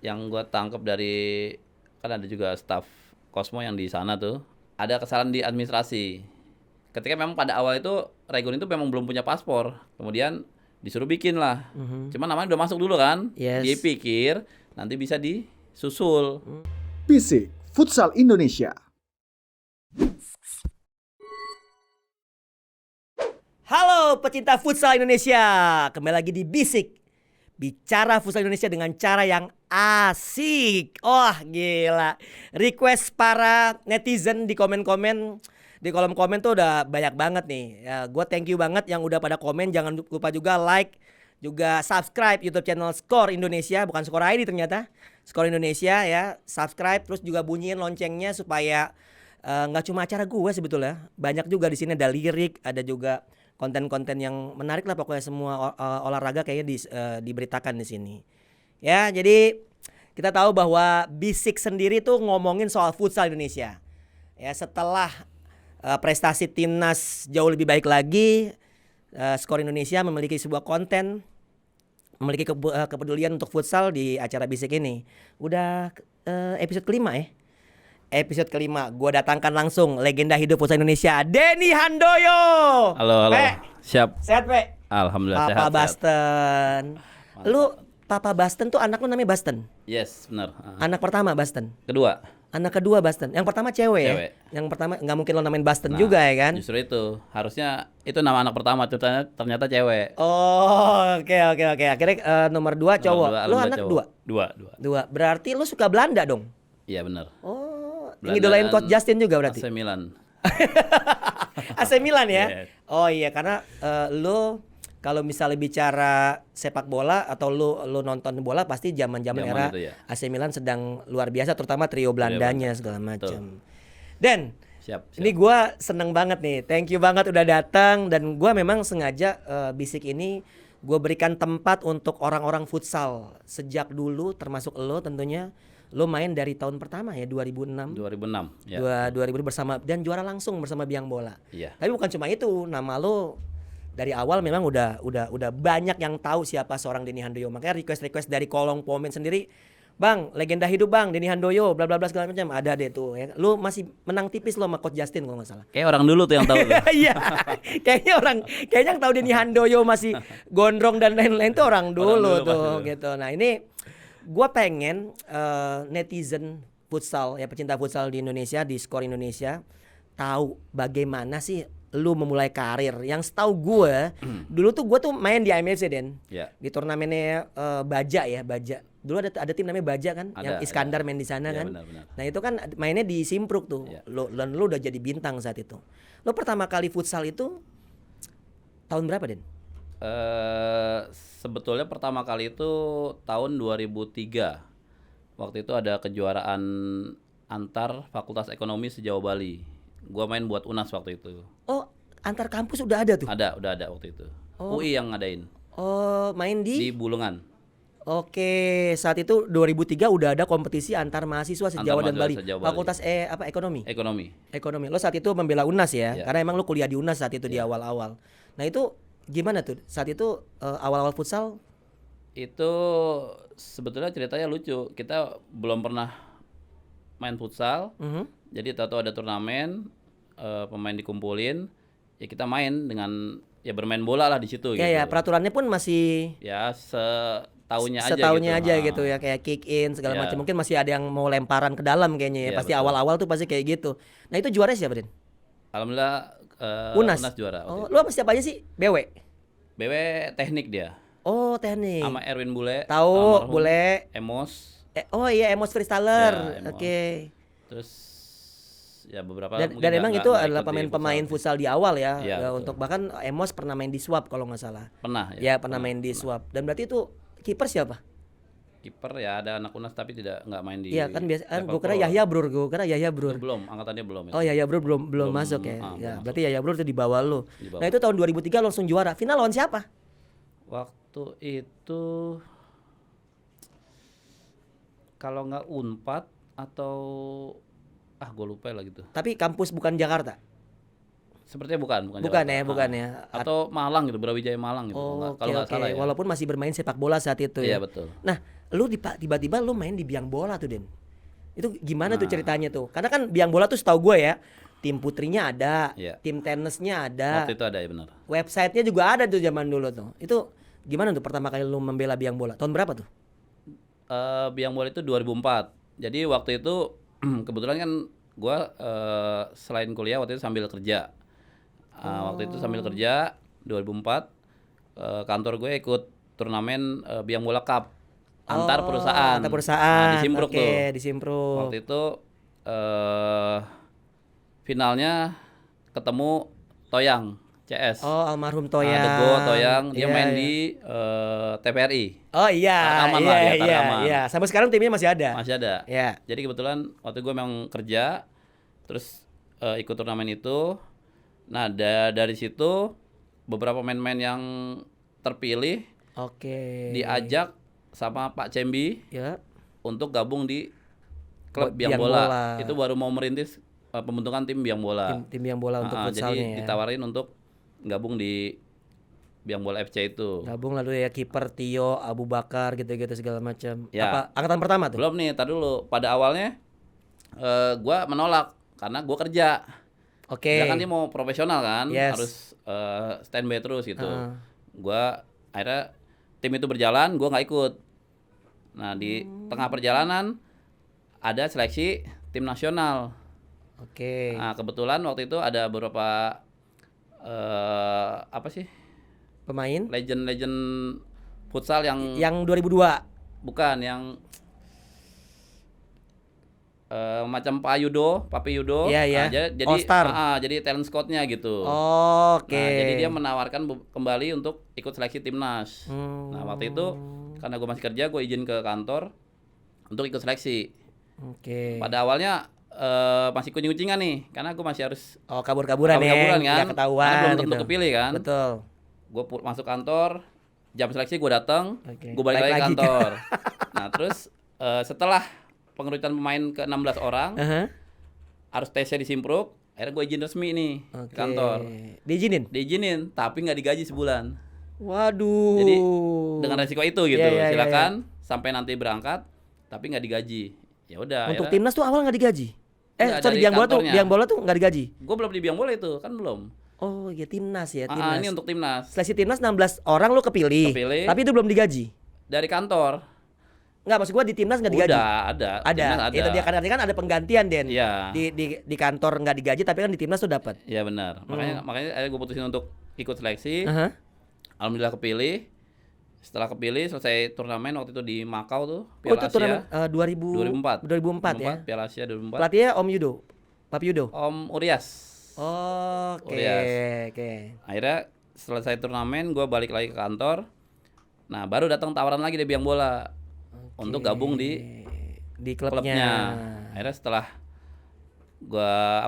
yang gue tangkap dari kan ada juga staff Cosmo yang di sana tuh, ada kesalahan di administrasi. Ketika memang pada awal itu Regun itu memang belum punya paspor, kemudian disuruh bikin lah. Cuman namanya udah masuk dulu kan, dia Yes. pikir nanti bisa disusul. Bisik Futsal Indonesia. Halo pecinta futsal Indonesia, kembali lagi di Bisik. Bicara futsal Indonesia dengan cara yang asik. Wah gila. Request para netizen di komen-komen, di kolom komen tuh udah banyak banget nih. Ya, gue thank you banget yang udah pada komen. Jangan lupa juga like, juga subscribe YouTube channel Skor Indonesia, bukan Skor ID ternyata. Skor Indonesia ya, subscribe terus juga bunyiin loncengnya supaya nggak cuma acara gue sebetulnya. Banyak juga di sini ada lirik, ada juga konten-konten yang menarik lah, pokoknya semua olahraga kayaknya diberitakan di sini. Ya, jadi kita tahu bahwa Bisik sendiri tuh ngomongin soal futsal Indonesia. Ya, setelah prestasi timnas jauh lebih baik lagi, Skor Indonesia memiliki sebuah konten, memiliki kepedulian untuk futsal di acara Bisik ini. Udah episode kelima ya. Episode kelima, gue datangkan langsung legenda hidup futsal Indonesia, Denny Handoyo. Halo. Pe, Siap. sehat Pe? Alhamdulillah Papa sehat. Basten. Lu Papa Basten tuh anak lu namanya Basten. Yes, benar. Anak pertama Basten. Kedua. Anak kedua Basten. Yang pertama cewek ya. Cewek. Yang pertama nggak mungkin lo namain Basten Nah, juga ya kan? Justru itu. Harusnya itu nama anak pertama, ternyata cewek. Oh, oke. Akhirnya nomor 2 cowok. Nomor dua, Lu alhamdulillah anak cowok. dua. Dua. Dua. Berarti lu suka Belanda dong? Iya benar. Oh, Belanda ngidolain dan Coach Justin juga berarti. AC Milan. AC Milan ya. Yes. Oh iya, karena lu kalau misalnya bicara sepak bola atau lu nonton bola pasti zaman-zaman Zaman era itu ya. AC Milan sedang luar biasa, terutama trio Belandanya segala macam. Dan Siap. ini gua seneng banget nih. Thank you banget udah datang, dan gua memang sengaja Bisik ini gue berikan tempat untuk orang-orang futsal sejak dulu, termasuk lo tentunya. Lo main dari tahun pertama ya 2006. 2006. Ya. 2000 bersama dan juara langsung bersama Biang Bola. Iya. Tapi bukan cuma itu, nama lo dari awal memang udah banyak yang tahu siapa seorang Denny Handoyo. Makanya request dari kolom komen sendiri, Bang, legenda hidup Bang, Denny Handoyo, bla bla bla segala macam, ada deh tuh ya. Lu masih menang tipis lo sama Coach Justin kalau nggak salah. Kayak orang dulu tuh yang tahu tuh. Iya. kayaknya yang tahu Denny Handoyo masih gondrong dan lain-lain tuh orang dulu Orang dulu tuh pasti. gitu. Nah, ini gua pengen netizen futsal ya, pecinta futsal di Indonesia, di Skor Indonesia, tahu bagaimana sih lu memulai karir. Yang setahu gue dulu tuh gue tuh main di AMFC Den. Ya. Di turnamennya Baja ya, Baja. Dulu ada tim namanya Baja kan, yang Ada, Iskandar ya. main di sana Ya, kan. benar. Nah, itu kan mainnya di Simpruk tuh. Ya. Lu udah jadi bintang saat itu. Lu pertama kali futsal itu tahun berapa Den? Sebetulnya pertama kali itu tahun 2003. Waktu itu ada kejuaraan antar Fakultas Ekonomi se-Jawa Bali. Gua main buat UNAS waktu itu. Oh, antar kampus udah ada tuh. Udah ada waktu itu. Oh. UI yang ngadain Oh, main di di Bulungan. Oke, saat itu 2003 udah ada kompetisi antar mahasiswa se-Jawa dan mahasiswa Bali. se-Jawa Bali. Fakultas ekonomi. Ekonomi. Ekonomi. Lo saat itu membela UNAS ya, Ya. karena emang lo kuliah di UNAS saat itu di awal-awal. Nah, itu gimana tuh? Saat itu awal-awal futsal? Itu sebetulnya ceritanya lucu. Kita belum pernah main futsal. Jadi tahu ada turnamen, pemain dikumpulin, ya kita main dengan ya bermain bola lah di situ Ya gitu. ya, peraturannya pun masih Ya setaunya setaunya aja gitu. gitu ya, kayak kick in segala Ya. macam. Mungkin masih ada yang mau lemparan ke dalam kayaknya ya. Ya, Pasti betul. awal-awal tuh pasti kayak gitu. Nah, itu juara siapa, Den? Alhamdulillah UNAS. UNAS juara. Oh, waktu lu apa siapa aja sih? BW. itu. BW teknik dia. Oh, teknik. Sama Erwin Bule. Tahu, almarhum, Bule. Emos. Oh iya, Emos Freestyler. Ya, Emos. Oke. Terus ya beberapa Dan mungkin emang nggak- itu nggak adalah ikut di pemain futsal. futsal di awal ya, Iya, betul. untuk bahkan Emos pernah main di Swap kalau nggak salah. Pernah Ya, pernah main di Swap. Dan berarti itu kiper siapa? Kiper ya ada anak UNAS tapi nggak main di Iya kan biasa kan, level gue kira pro. Yahya Brur, Belum, angkatannya belum itu. Oh Yahya Brur belum Belum, masuk ya. belum Ya, masuk. berarti Yahya Brur itu di bawah lu. Di bawah. Nah, itu tahun 2003 langsung juara. Final lawan siapa? Waktu itu kalau nggak Unpad atau gue lupa lah gitu. Tapi kampus bukan Jakarta. Sepertinya bukan Bukan Jakarta. ya, bukan ya. Atau Malang gitu, Brawijaya Malang gitu. Oh, Kalau nggak oke. salah ya. Walaupun masih bermain sepak bola saat itu Iya ya. betul. Nah, lu tiba-tiba lu main di biang bola tuh, Den. Itu gimana tuh Nah. ceritanya tuh? Karena kan biang bola tuh setahu gue ya, tim putrinya ada, Iya. tim tenisnya ada, Waktu itu ada ya benar. websitenya juga ada tuh zaman dulu tuh. Itu gimana tuh pertama kali lu membela biang bola? Tahun berapa tuh? Biang bola itu 2004. Jadi waktu itu kebetulan kan gua selain kuliah waktu itu sambil kerja. Waktu itu sambil kerja 2004 kantor gue ikut turnamen biang bola cup antar perusahaan. Antar perusahaan. Nah, di Simpruk Oke, tuh. di Simpruk. Waktu itu finalnya ketemu Toyang CS. Oh, almarhum Toyang. Dego Toyang dia Iya, main iya. di TPRI. Oh iya, Aman iya, lah, di antara iya, aman. iya. Sampai sekarang timnya masih ada. Masih ada. Ya. Jadi kebetulan waktu gue memang kerja, terus ikut turnamen itu. Nah dari situ beberapa pemain-pemain yang terpilih Oke. diajak sama Pak Cembi Ya. untuk gabung di klub Biang biang bola. bola. Itu baru mau merintis pembentukan tim biang bola. Tim biang bola untuk futsalnya jadi ya. ditawarin untuk gabung di biang bola FC itu. Gabung lalu ya kiper Tio, Abu Bakar gitu-gitu segala macam. Ya. Apa angkatan pertama tuh? Belum nih, tar dulu. Pada awalnya gua menolak karena gua kerja. Oke. Dia kan dia mau profesional kan, Yes. harus standby terus gitu. Heeh. Gua akhirnya tim itu berjalan, gua nggak ikut. Nah di tengah perjalanan ada seleksi tim nasional. Oke. Nah kebetulan waktu itu ada beberapa apa sih Pemain legend futsal yang yang 2002. bukan yang macam Pak Yudo, Papi Yudo. Iya, iya. Jadi All Star. jadi talent scoutnya gitu. Oke. Nah, jadi dia menawarkan kembali untuk ikut seleksi timnas. Hmm. Nah, waktu itu karena gue masih kerja, gue izin ke kantor untuk ikut seleksi. Oke. Pada awalnya masih kucing-kucingan nih, karena gue masih harus Oh, kabur-kaburan ya. kabur-kaburan kan. Nggak ketahuan Karena belum tentu gitu. kepilih kan. Betul. Gue masuk kantor, jam seleksi gue datang, Oke. gue balik Balik lagi lagi. kantor. Nah, terus setelah pengerucutan pemain ke 16 orang, Aha. harus tesnya di Simpruk, akhirnya gue izin resmi nih Oke. ke kantor. Diizinin? Diizinin, tapi nggak digaji sebulan. Waduh. Jadi dengan resiko itu gitu, Iya, iya, iya, silakan sampai nanti berangkat, tapi nggak digaji. Ya udah. Untuk timnas tuh awal nggak digaji? Nggak, Sorry, dari biang bola tuh, kantornya. biang bola tuh nggak digaji. Gue belum di biang bola itu, kan belum. Oh, ya timnas ya, timnas. Ini untuk timnas Seleksi timnas 16 orang lu kepilih. Kepilih. Tapi itu belum digaji. dari kantor. Enggak, maksud gua di timnas enggak digaji. Udah timnas Ada. Itu dia kan artinya kan ada penggantian, Den. Iya. Di kantor enggak digaji tapi kan di timnas tuh dapat. Iya benar. Makanya akhirnya gue putusin untuk ikut seleksi. Aha. Alhamdulillah kepilih. Setelah kepilih selesai turnamen waktu itu di Makau tuh, Oh, Piala itu Asia. turnamen 2004 ya. Piala Asia 2004. Pelatihnya Om Yudo. Papi Yudo. Om Urias. Oke, Urias. oke. Akhirnya selesai turnamen gue balik lagi ke kantor. Nah, baru datang tawaran lagi dari biang bola untuk gabung di klubnya. klubnya. Akhirnya setelah gua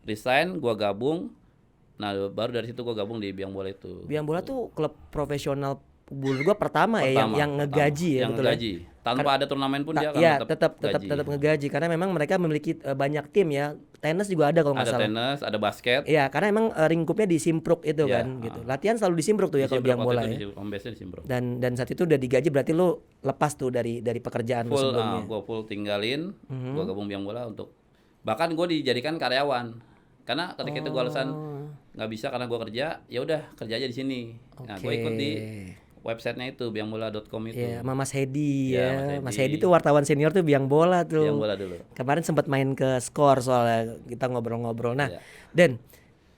resign, gua gabung. Nah, baru dari situ gua gabung di biang bola itu. Biang bola tuh klub profesional menurut gua pertama ya yang ngegaji ya, yang betul ya? ngegaji. Tanpa ada turnamen pun dia akan Iya, tetap gaji. tetap ngegaji karena memang mereka memiliki banyak tim ya. Tenis juga ada kalau nggak Ada salah. tenis, ada basket. Iya, karena emang lingkupnya di Simpruk itu Iya, kan gitu. Latihan selalu di Simpruk tuh ya Di kalau Simpruk biang waktu bola itu, ya. home base-nya di Simpruk. Dan saat itu udah digaji berarti lu lepas tuh dari pekerjaan lu Full, sebelumnya. gua full tinggalin, gua gabung biang bola untuk bahkan gua dijadikan karyawan. Karena ketika itu gua alasan nggak bisa karena gua kerja, ya udah kerja aja di sini. Nah, gua ikut di websitenya itu biangbola.com itu. Iya, sama Mas Hedi ya. Iya, Mas Mas Hedi Hedi. tuh wartawan senior tuh biang bola tuh. Biang bola dulu. Kemarin sempat main ke Skor soalnya kita ngobrol-ngobrol. Nah, Iya. Den,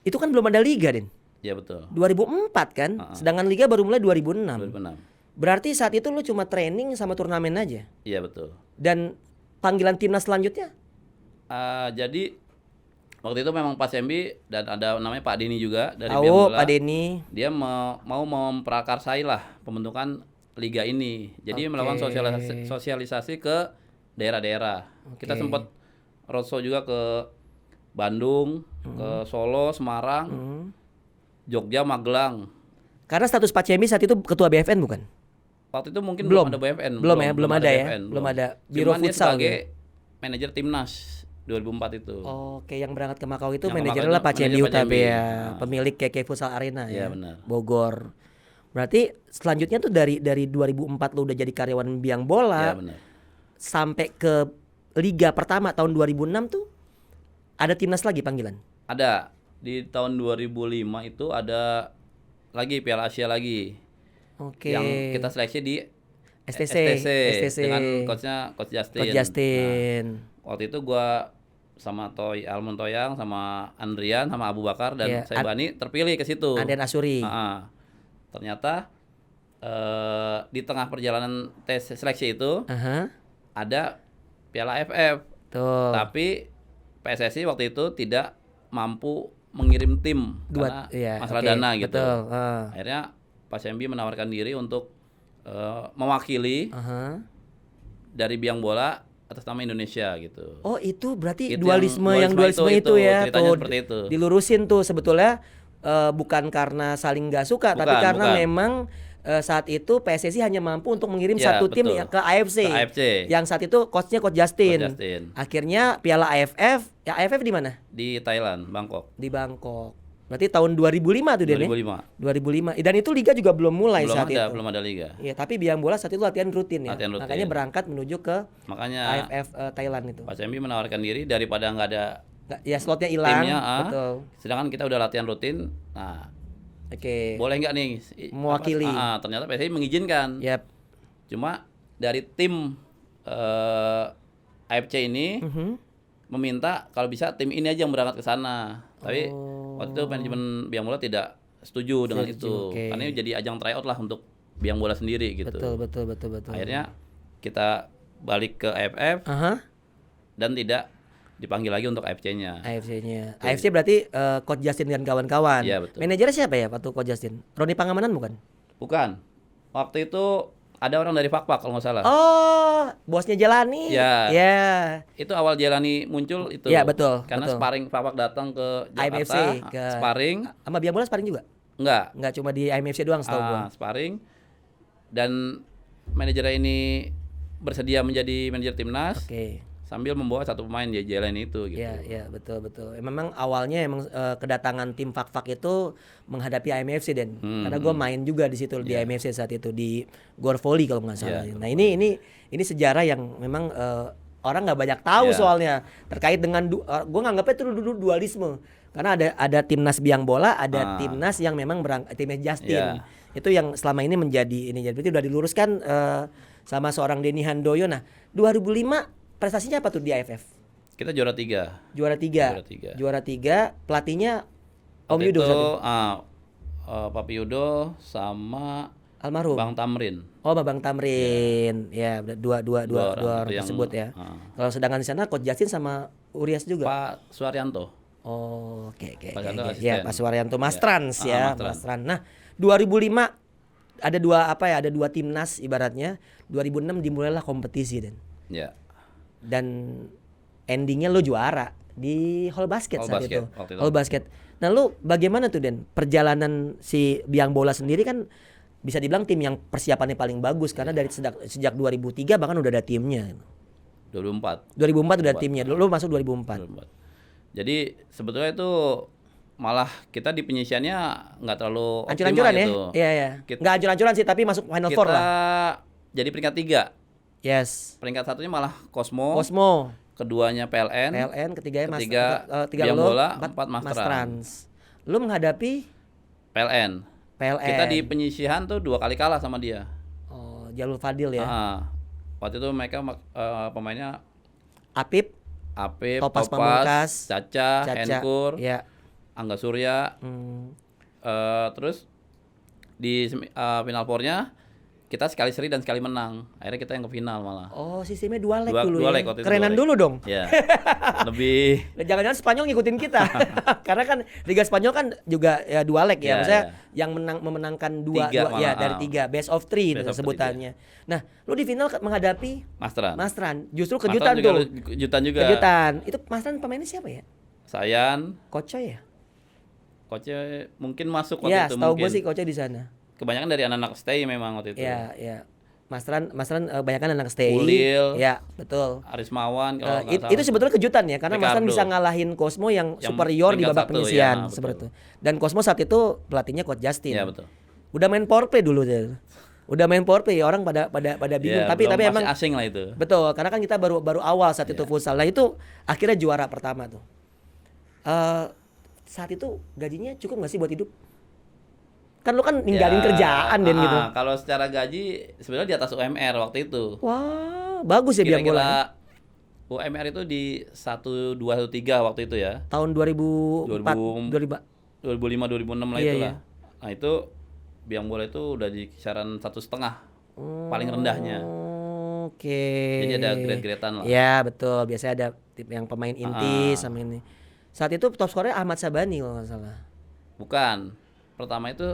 itu kan belum ada liga, Den. Iya betul. 2004 kan? Sedangkan liga baru mulai 2006. 2006. Berarti saat itu lu cuma training sama turnamen aja. Iya betul. Dan panggilan timnas selanjutnya? Jadi waktu itu memang Pak Sembi dan ada namanya Pak Deni juga dari Tahu biang bola. Pak Denny. Dia mau memprakarsai lah pembentukan liga ini. Jadi melakukan sosialisasi ke daerah-daerah. Kita sempat roadshow juga ke Bandung, ke Solo, Semarang, Jogja, Magelang. Karena status Pak Cemi saat itu ketua BFN bukan? Waktu itu mungkin Belum. belum ada BFN. Belum ya, belum ada ya? BFN, Belum ada Biro Cuman dia Futsal sebagai manajer timnas 2004 itu. Oke, yang berangkat ke Makau itu Yang ke manajernya Makau lah itu Pak Cendi manajer Pak Utabe Cendi. ya, Nah. pemilik KK Futsal Arena Iya, ya, benar. Bogor. Berarti selanjutnya tuh dari 2004 lu udah jadi karyawan biang Iya, bola benar. sampai ke Liga pertama tahun 2006 tuh ada timnas lagi panggilan. Ada di tahun 2005 itu ada lagi Piala Asia lagi. Oke. Yang kita seleksi di STC dengan Coach Justin. Coach Justin. Nah, waktu itu gua sama Almond Toyang, sama Andrian, sama Abu Bakar dan Iya, saya Bani terpilih ke situ. Anden Asuri. Ternyata di tengah perjalanan tes seleksi itu Aha. ada Piala AFF. Tuh. Tapi PSSI waktu itu tidak mampu mengirim tim karena masalah oke, dana gitu. Betul. Akhirnya Pak Sembi menawarkan diri untuk mewakili Aha. dari biang bola atas nama Indonesia gitu. Oh, itu berarti Itu dualisme yang dualisme itu ya. ceritanya Tuh, seperti itu. dilurusin tuh sebetulnya bukan karena saling nggak suka, tapi karena bukan. memang saat itu PSSI hanya mampu untuk mengirim Ya, satu tim betul. ke AFC. Ke AFC. Yang saat itu coachnya Coach Justin. Coach Justin. Akhirnya Piala AFF, ya AFF di mana? Di Thailand, Bangkok. Di Bangkok. Berarti tahun 2005 tuh Den ya? 2005. 2005. Dan itu liga juga belum mulai Belum saat ada, itu. belum ada liga. Iya, tapi biang bola saat itu latihan rutin ya. Latihan rutin. Makanya berangkat menuju ke Makanya AFF Thailand itu. Pak Sembi menawarkan diri daripada nggak ada Ya slotnya hilang. timnya, Betul. sedangkan kita udah latihan rutin. Nah, Oke. boleh nggak nih Mewakili. ternyata PSSI mengizinkan. Yap. Cuma dari tim AFC ini Mhm. meminta kalau bisa tim ini aja yang berangkat ke sana. Tapi Oh. waktu itu manajemen biang bola tidak setuju dengan itu. oke. Karena ini jadi ajang tryout lah untuk biang bola sendiri gitu. Betul. Akhirnya kita balik ke AFF Aha. dan tidak dipanggil lagi untuk AFC-nya. AFC-nya. AFC berarti Coach Justin dan kawan-kawan. Iya, betul. Manajernya siapa ya waktu Coach Justin? Roni Pangamanan bukan? Bukan. Waktu itu ada orang dari Fakpak kalau nggak salah. Oh, bosnya Jelani. Ya. Ya. Itu awal Jelani muncul itu. Iya, betul, Karena betul. sparring Fakpak datang ke IMFC Jakarta, ke sparring, sama biang bola sparring juga? enggak. Enggak cuma di IMFC doang setahu gua. Sparring dan manajernya ini bersedia menjadi manajer timnas Oke. sambil membawa satu pemain di Jelani itu gitu. Iya, betul. Memang awalnya emang kedatangan tim Fak-Fak itu menghadapi IMFC dan karena gue main juga di situ di IMFC saat itu di Gor Volley kalau nggak salah. Iya, Nah ini sejarah yang memang orang nggak banyak tahu Iya. soalnya terkait dengan gue nganggapnya itu dulu dualisme karena ada timnas biang bola, ada timnas yang memang timnas Justin. Iya. Itu yang selama ini menjadi ini. Jadi udah diluruskan sama seorang Denny Handoyo. Nah 2005 prestasinya apa tuh di AFF? Kita juara 3. Juara 3. Juara 3, pelatihnya Om Waktu Yudo itu, saat itu. Papi Yudo sama Almarhum. Bang Tamrin. Oh, Bang Tamrin. Ya, dua orang itu yang, tersebut ya. Kalau sedangkan di sana Coach Justin sama Urias juga. Pak Suaryanto. Oh, oke. Pak Suwaryanto Ya, asisten. Pak Suwaryanto Mas Trans ya, Mas Trans. Mas Trans. Nah, 2005 ada dua timnas ibaratnya. 2006 dimulailah kompetisi Ya. dan endingnya lo juara di Hall Basket Hall saat Basket, itu. waktu itu. Hall Basket. Nah, lu bagaimana tuh Den? Perjalanan si Biang Bola sendiri kan bisa dibilang tim yang persiapannya paling bagus karena dari sejak 2003 bahkan udah ada timnya. 2004. 2004 udah timnya. Lu masuk 2004. 2004. Jadi sebetulnya itu malah kita di penyisiannya nggak terlalu Ancur-ancuran ya? gitu. Iya. Kita- Nggak ancur-ancuran sih tapi masuk Final Four Kita lah. jadi peringkat 3. Yes. Peringkat satunya malah Cosmo, Cosmo, keduanya PLN, ketiganya ketiga tiga Biang lo, Bola, 4 4 Mas Mas Trans. Trans. Lu menghadapi PLN. PLN. Kita di penyisihan tuh 2 kali kalah sama dia. Oh, Jalul Fadil ya. Waktu itu mereka pemainnya Apip, Apip, Topas Topas, Pamungkas, Caca, Henkur, ya. Angga Surya. Terus di final four-nya kita sekali seri dan sekali menang. Akhirnya kita yang ke final malah. Oh, sistemnya dua leg Dua- dulu dua ya. leg waktu itu, Kerenan dua leg. dulu dong. Ya. Lebih Jangan-jangan Spanyol ngikutin kita. Karena kan Liga Spanyol kan juga ya dua leg ya. Ya, Maksudnya ya. yang memenangkan dua Tiga ya malah, dari 3, best of 3 Best of sebutannya. Nah, lu di final menghadapi Mas Trans. Mas Tran. Justru Mas kejutan Trans juga tuh. kejutan juga. Kejutan. Itu Mas Tran pemainnya siapa ya? Sayan, Kocoy ya? coachnya mungkin masuk waktu Iya, itu setahu gue mungkin. sih Kocoy di sana. Kebanyakan dari anak-anak stay memang waktu itu. Iya, iya. Mas Ran banyakan anak STI. Ulil. Ya, betul. Arismawan kalau nggak Itu salah. sebetulnya kejutan ya, karena Mas Ran Ricardo. bisa ngalahin Cosmo yang Yang superior di peringkat babak satu, penyisian ya, seperti itu. betul. Dan Cosmo saat itu pelatihnya Coach Justin. Iya betul. Udah main power play dulu dia. Udah main power play, orang pada bingung. Iya, tapi belum, emang masih asing lah itu. betul, karena kan kita baru awal saat Iya. itu futsal. Nah itu akhirnya juara pertama tuh. Saat itu gajinya cukup nggak sih buat hidup? Kan lu kan ninggalin Ya, kerjaan Den gitu. Kalau secara gaji sebenarnya di atas UMR waktu itu. Wah, bagus ya biang bola. Ya? Kira-kira UMR itu di 1213 waktu itu ya. Tahun 2004, 2005 2006 lah Iya, itulah. Nah, itu biang bola itu udah di kisaran 1,5 paling rendahnya. Oke. Jadi ada grade-gradean lah. Ya betul. Biasanya ada tip yang pemain inti sama ini. Saat itu top skornya Ahmad Sabani kalau nggak salah. Bukan. Pertama itu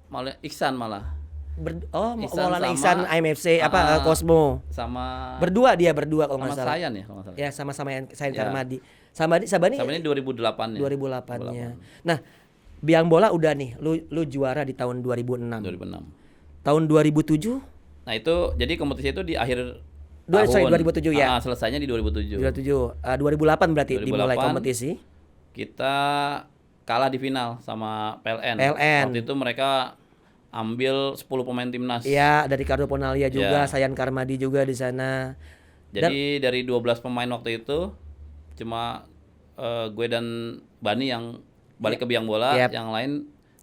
malah Iksan malah Maulana sama- Ihsan IMFC Cosmo. sama Berdua kalau sama nggak salah. Sayan ya kalau nggak salah. Ya sama Said Ya. Karmadi. Sabani Sama ini 2008 ya. 2008-nya. Nah, biang bola udah nih, lu juara di tahun 2006. 2006. Tahun 2007 Nah, itu jadi kompetisi itu di akhir 2007 ya. selesainya di 2007. 2008 berarti 2008. dimulai kompetisi. Kita kalah di final sama PLN. PLN. Waktu itu mereka ambil 10 pemain timnas. Iya, dari Ricardo Ponalia juga, Ya. Sayan Karmadi juga di sana. Jadi dari 12 pemain waktu itu cuma gue dan Bani yang balik ke biang bola, Yep. yang lain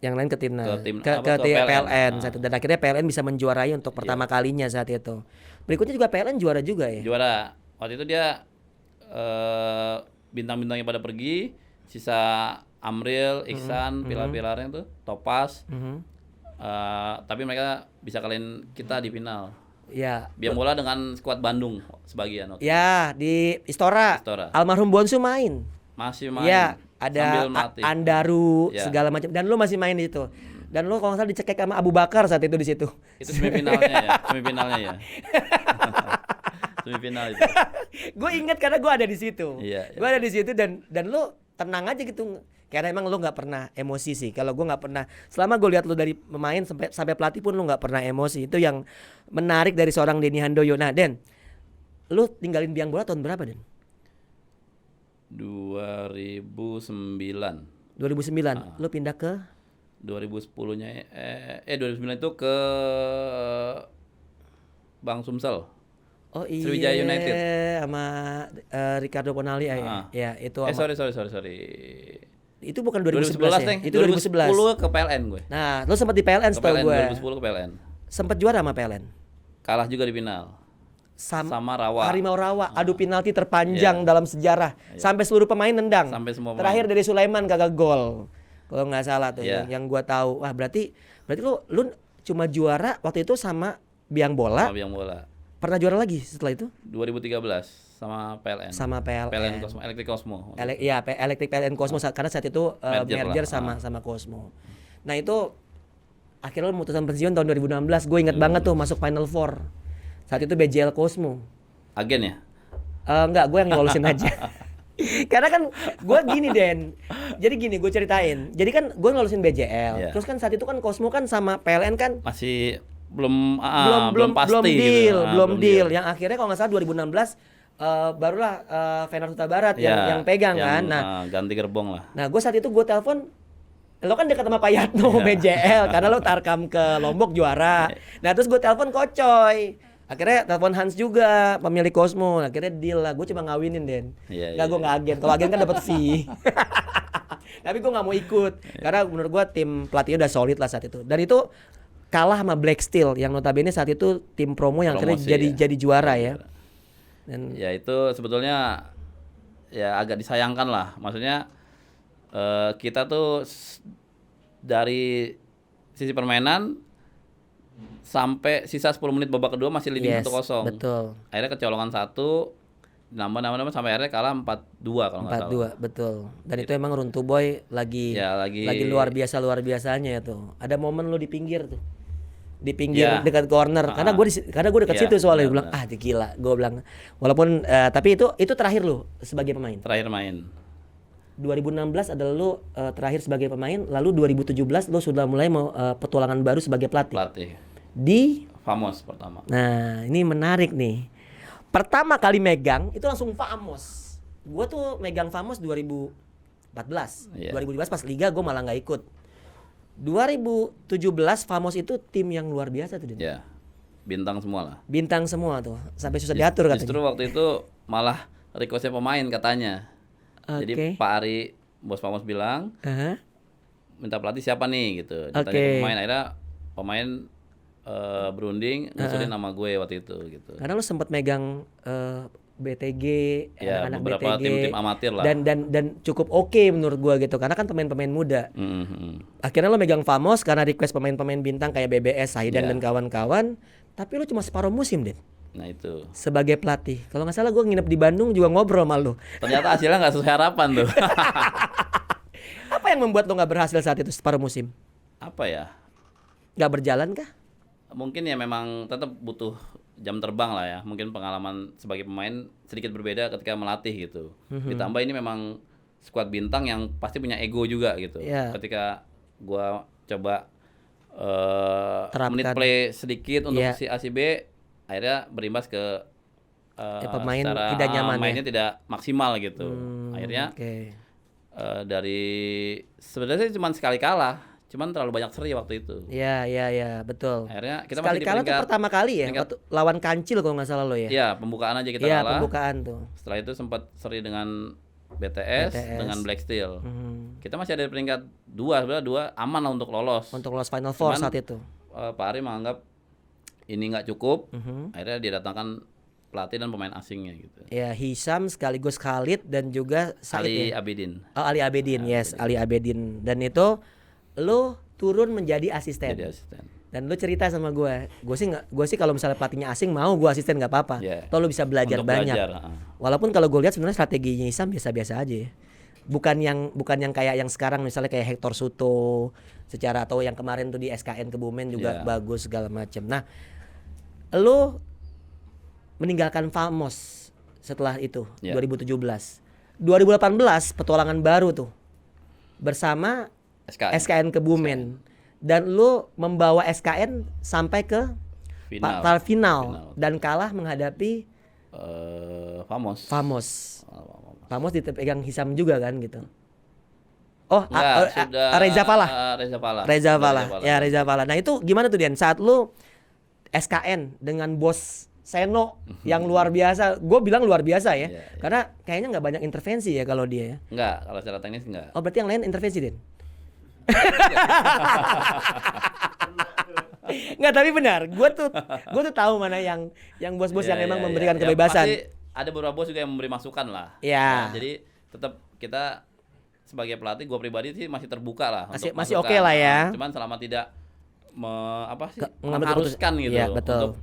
Yang lain ke timnas, ke PLN Nah. saat itu. Dan akhirnya PLN bisa menjuarai untuk pertama kalinya saat itu. Berikutnya juga PLN juara juga ya. juara. Waktu itu dia bintang-bintangnya pada pergi, sisa Amril, Iksan, pilar-pilarnya tuh, Topas. Tapi mereka bisa kalian kita di final. Ya. Biang bola dengan skuad Bandung sebagian waktu Ya, di Istora. Istora. Almarhum Bonsu main. masih main. Iya, ada sambil melatih. Andaru Ya. segala macam, dan lu masih main di situ. Dan lu kalau nggak salah dicekek sama Abu Bakar saat itu di situ. Itu semifinalnya ya. Semifinal itu. Gue ingat karena gue ada di situ. Iya, iya. Gue ada di situ dan lu tenang aja gitu. Karena emang lu nggak pernah emosi sih. Kalau gue nggak pernah. Selama gue lihat lu dari pemain sampai pelatih pun lu nggak pernah emosi. Itu yang menarik dari seorang Denny Handoyo. Nah, Den, lu tinggalin biang bola tahun berapa, Den? 2009. 2009. Lu pindah ke 2010-nya 2009 itu ke Bang Sumsel. Oh iya, Sriwijaya United. sama Ricardo Ponalia ya. Ya, itu sama- Sorry. itu bukan 2011 ya? Teng. Itu 2011. 2010 ke PLN gue. Nah, lu sempat di PLN Ke setahu PLN gue. 2010 ke PLN. Sempat juara sama PLN. Kalah juga di final. Sama Rawa. Harimau Rawa, adu penalti terpanjang dalam sejarah. Sampai seluruh pemain nendang. Sampai semua Terakhir dari Sulaiman kagak gol. Kalau nggak salah tuh Iya. yang gua tahu. Wah, berarti lu cuma juara waktu itu sama biang bola. Sama biang bola. Pernah juara lagi setelah itu 2013 sama PLN. sama PLN. PLN Cosmo, Elektrik Cosmo. Elektrik PLN Cosmo karena saat itu merger lah. sama Cosmo. Nah, itu akhirnya lu memutuskan pensiun tahun 2016. Gue ingat banget tuh masuk Final Four. Saat itu BJL Cosmo. Agen ya? Enggak, gue yang lolosin aja. Karena kan gue gini, Den. Jadi gini, gue ceritain. Jadi kan gue lolosin BJL. Iya. Terus kan saat itu kan Cosmo kan sama PLN kan Masih belum pasti belum gitu. deal. Yang akhirnya kalau nggak salah 2016 barulah Fener Huta Barat yang pegang kan. Nah, ganti gerbong lah. gue saat itu gue telepon, lo kan dekat sama Pak Yatno BJL karena lo tarkam ke Lombok juara. Nah, terus gue telepon Kocoy. Akhirnya telepon Hans juga, pemilik Cosmo. Akhirnya deal lah, gue cuma ngawinin, Den. Iya, Nggak, iya, gue nggak agen. Kalau agen kan dapat fee. Tapi gue nggak mau ikut karena menurut gue tim pelatihnya udah solid lah saat itu. Dan itu kalah sama Black Steel yang notabene saat itu tim promo yang akhirnya Promosi, jadi juara ya. Dan Ya itu sebetulnya ya agak disayangkan lah. Maksudnya kita tuh dari sisi permainan sampai sisa 10 menit babak kedua masih leading 1-0. Betul. Akhirnya kecolongan 1, nambah sampai akhirnya kalah 4-2 kalau nggak salah. 4-2, betul. Dan itu emang Runtuh Boy lagi luar biasanya tuh. Ada momen lu di pinggir tuh. Di pinggir dekat corner karena gue dekat situ soalnya. Gue bilang gila. Gue bilang walaupun tapi itu terakhir lu sebagai pemain. Terakhir main. 2016 adalah lu terakhir sebagai pemain, lalu 2017 lu sudah mulai mau petualangan baru sebagai pelatih. Pelatih. Di Famos pertama. Nah, ini menarik nih. Pertama kali megang itu langsung Famos. Gua tuh megang Famos 2014. Iya. 2012 pas liga gua malah nggak ikut. 2017 Famos itu tim yang luar biasa tuh, Din. Ya. Bintang semua lah. Bintang semua tuh, sampai susah diatur katanya. Justru waktu itu malah requestnya pemain katanya. Jadi Oke. Pak Ari, bos Famos bilang, Aha. minta pelatih siapa nih gitu. Ditanya Oke. ke pemain, akhirnya pemain berunding ngusulin nama gue waktu itu gitu. Karena lu sempat megang BTG, Ya, anak-anak beberapa BTG tim-tim amatir lah. dan cukup oke menurut gua gitu karena kan pemain-pemain muda. Mhm. Akhirnya lo megang Famos karena request pemain-pemain bintang kayak BBS, Saidan Ya. dan kawan-kawan. Tapi lo cuma separuh musim, Den. Nah itu. Sebagai pelatih. Kalau nggak salah gua nginep di Bandung juga ngobrol sama lo. Ternyata hasilnya nggak sesuai harapan tuh. Apa yang membuat lo nggak berhasil saat itu separuh musim? Apa ya? Nggak berjalan kah? Mungkin ya memang tetap butuh jam terbang lah ya. Mungkin pengalaman sebagai pemain sedikit berbeda ketika melatih gitu. Ditambah ini memang skuad bintang yang pasti punya ego juga gitu. Iya. Ketika gua coba Terapkan. menit play sedikit untuk Iya. si A si B, akhirnya berimbas ke Pemain secara tidak nyaman ya? mainnya tidak maksimal gitu. Akhirnya Oke. dari sebenarnya cuma sekali kalah, cuman terlalu banyak seri waktu itu. Iya, betul. Akhirnya kita Sekali masih di kalah tuh peringkat pertama kali ya, peringkat- waktu lawan Kancil kalau nggak salah lo ya. Iya, pembukaan aja kita Iya, kalah. pembukaan tuh. Setelah itu sempat seri dengan BTS, dengan Black Steel. Kita masih ada di peringkat 2, sebenarnya 2 aman lah untuk lolos. Untuk lolos Final Four Cuman, saat itu. Pak Ari menganggap ini nggak cukup. Mhm. Akhirnya dia datangkan pelatih dan pemain asingnya gitu. Ya, Hisam sekaligus Khalid dan juga Said Ali ya. Abidin Oh, Ali Abedin, yes, Ali Abedin. Dan itu lu turun menjadi asisten. jadi asisten. Dan lu cerita sama gue sih kalau misalnya pelatihnya asing mau gue asisten nggak apa-apa. Yeah. Toh lu bisa belajar Untuk banyak. belajar, Walaupun kalau gue lihat sebenarnya strateginya Hisam biasa-biasa aja ya. Bukan yang kayak yang sekarang misalnya kayak Hector Suto secara atau yang kemarin tuh di SKN Kebumen juga Yeah. bagus segala macam. Nah, lu meninggalkan Famos setelah itu Yeah. 2017. 2018 petualangan baru tuh bersama SKN Kebumen. Dan lu membawa SKN sampai ke Final. final dan kalah menghadapi Famos. Famos. Famos dipegang Hisam juga kan gitu. Oh, Enggak, sudah Reza Falah. Reza Falah. Reza Sudah Falah. Ya, Reza Falah. Nah, itu gimana tuh Dian saat lu SKN dengan bos Seno yang luar biasa. Gue bilang luar biasa ya. Iya, iya. Karena kayaknya nggak banyak intervensi ya kalau dia ya. Enggak, kalau secara teknis enggak. Oh, berarti yang lain intervensi, Din? Nggak, tapi benar. Gue tuh tahu mana yang bos-bos yang Iya, emang iya, memberikan iya. kebebasan. Pasti ada beberapa bos juga yang memberi masukan lah. Iya. Nah, jadi tetap kita sebagai pelatih, gue pribadi sih masih terbuka lah. Masih untuk masih masukan. oke lah ya. Cuman selama tidak Mengambil mengharuskan keputusan. gitu Iya, betul. untuk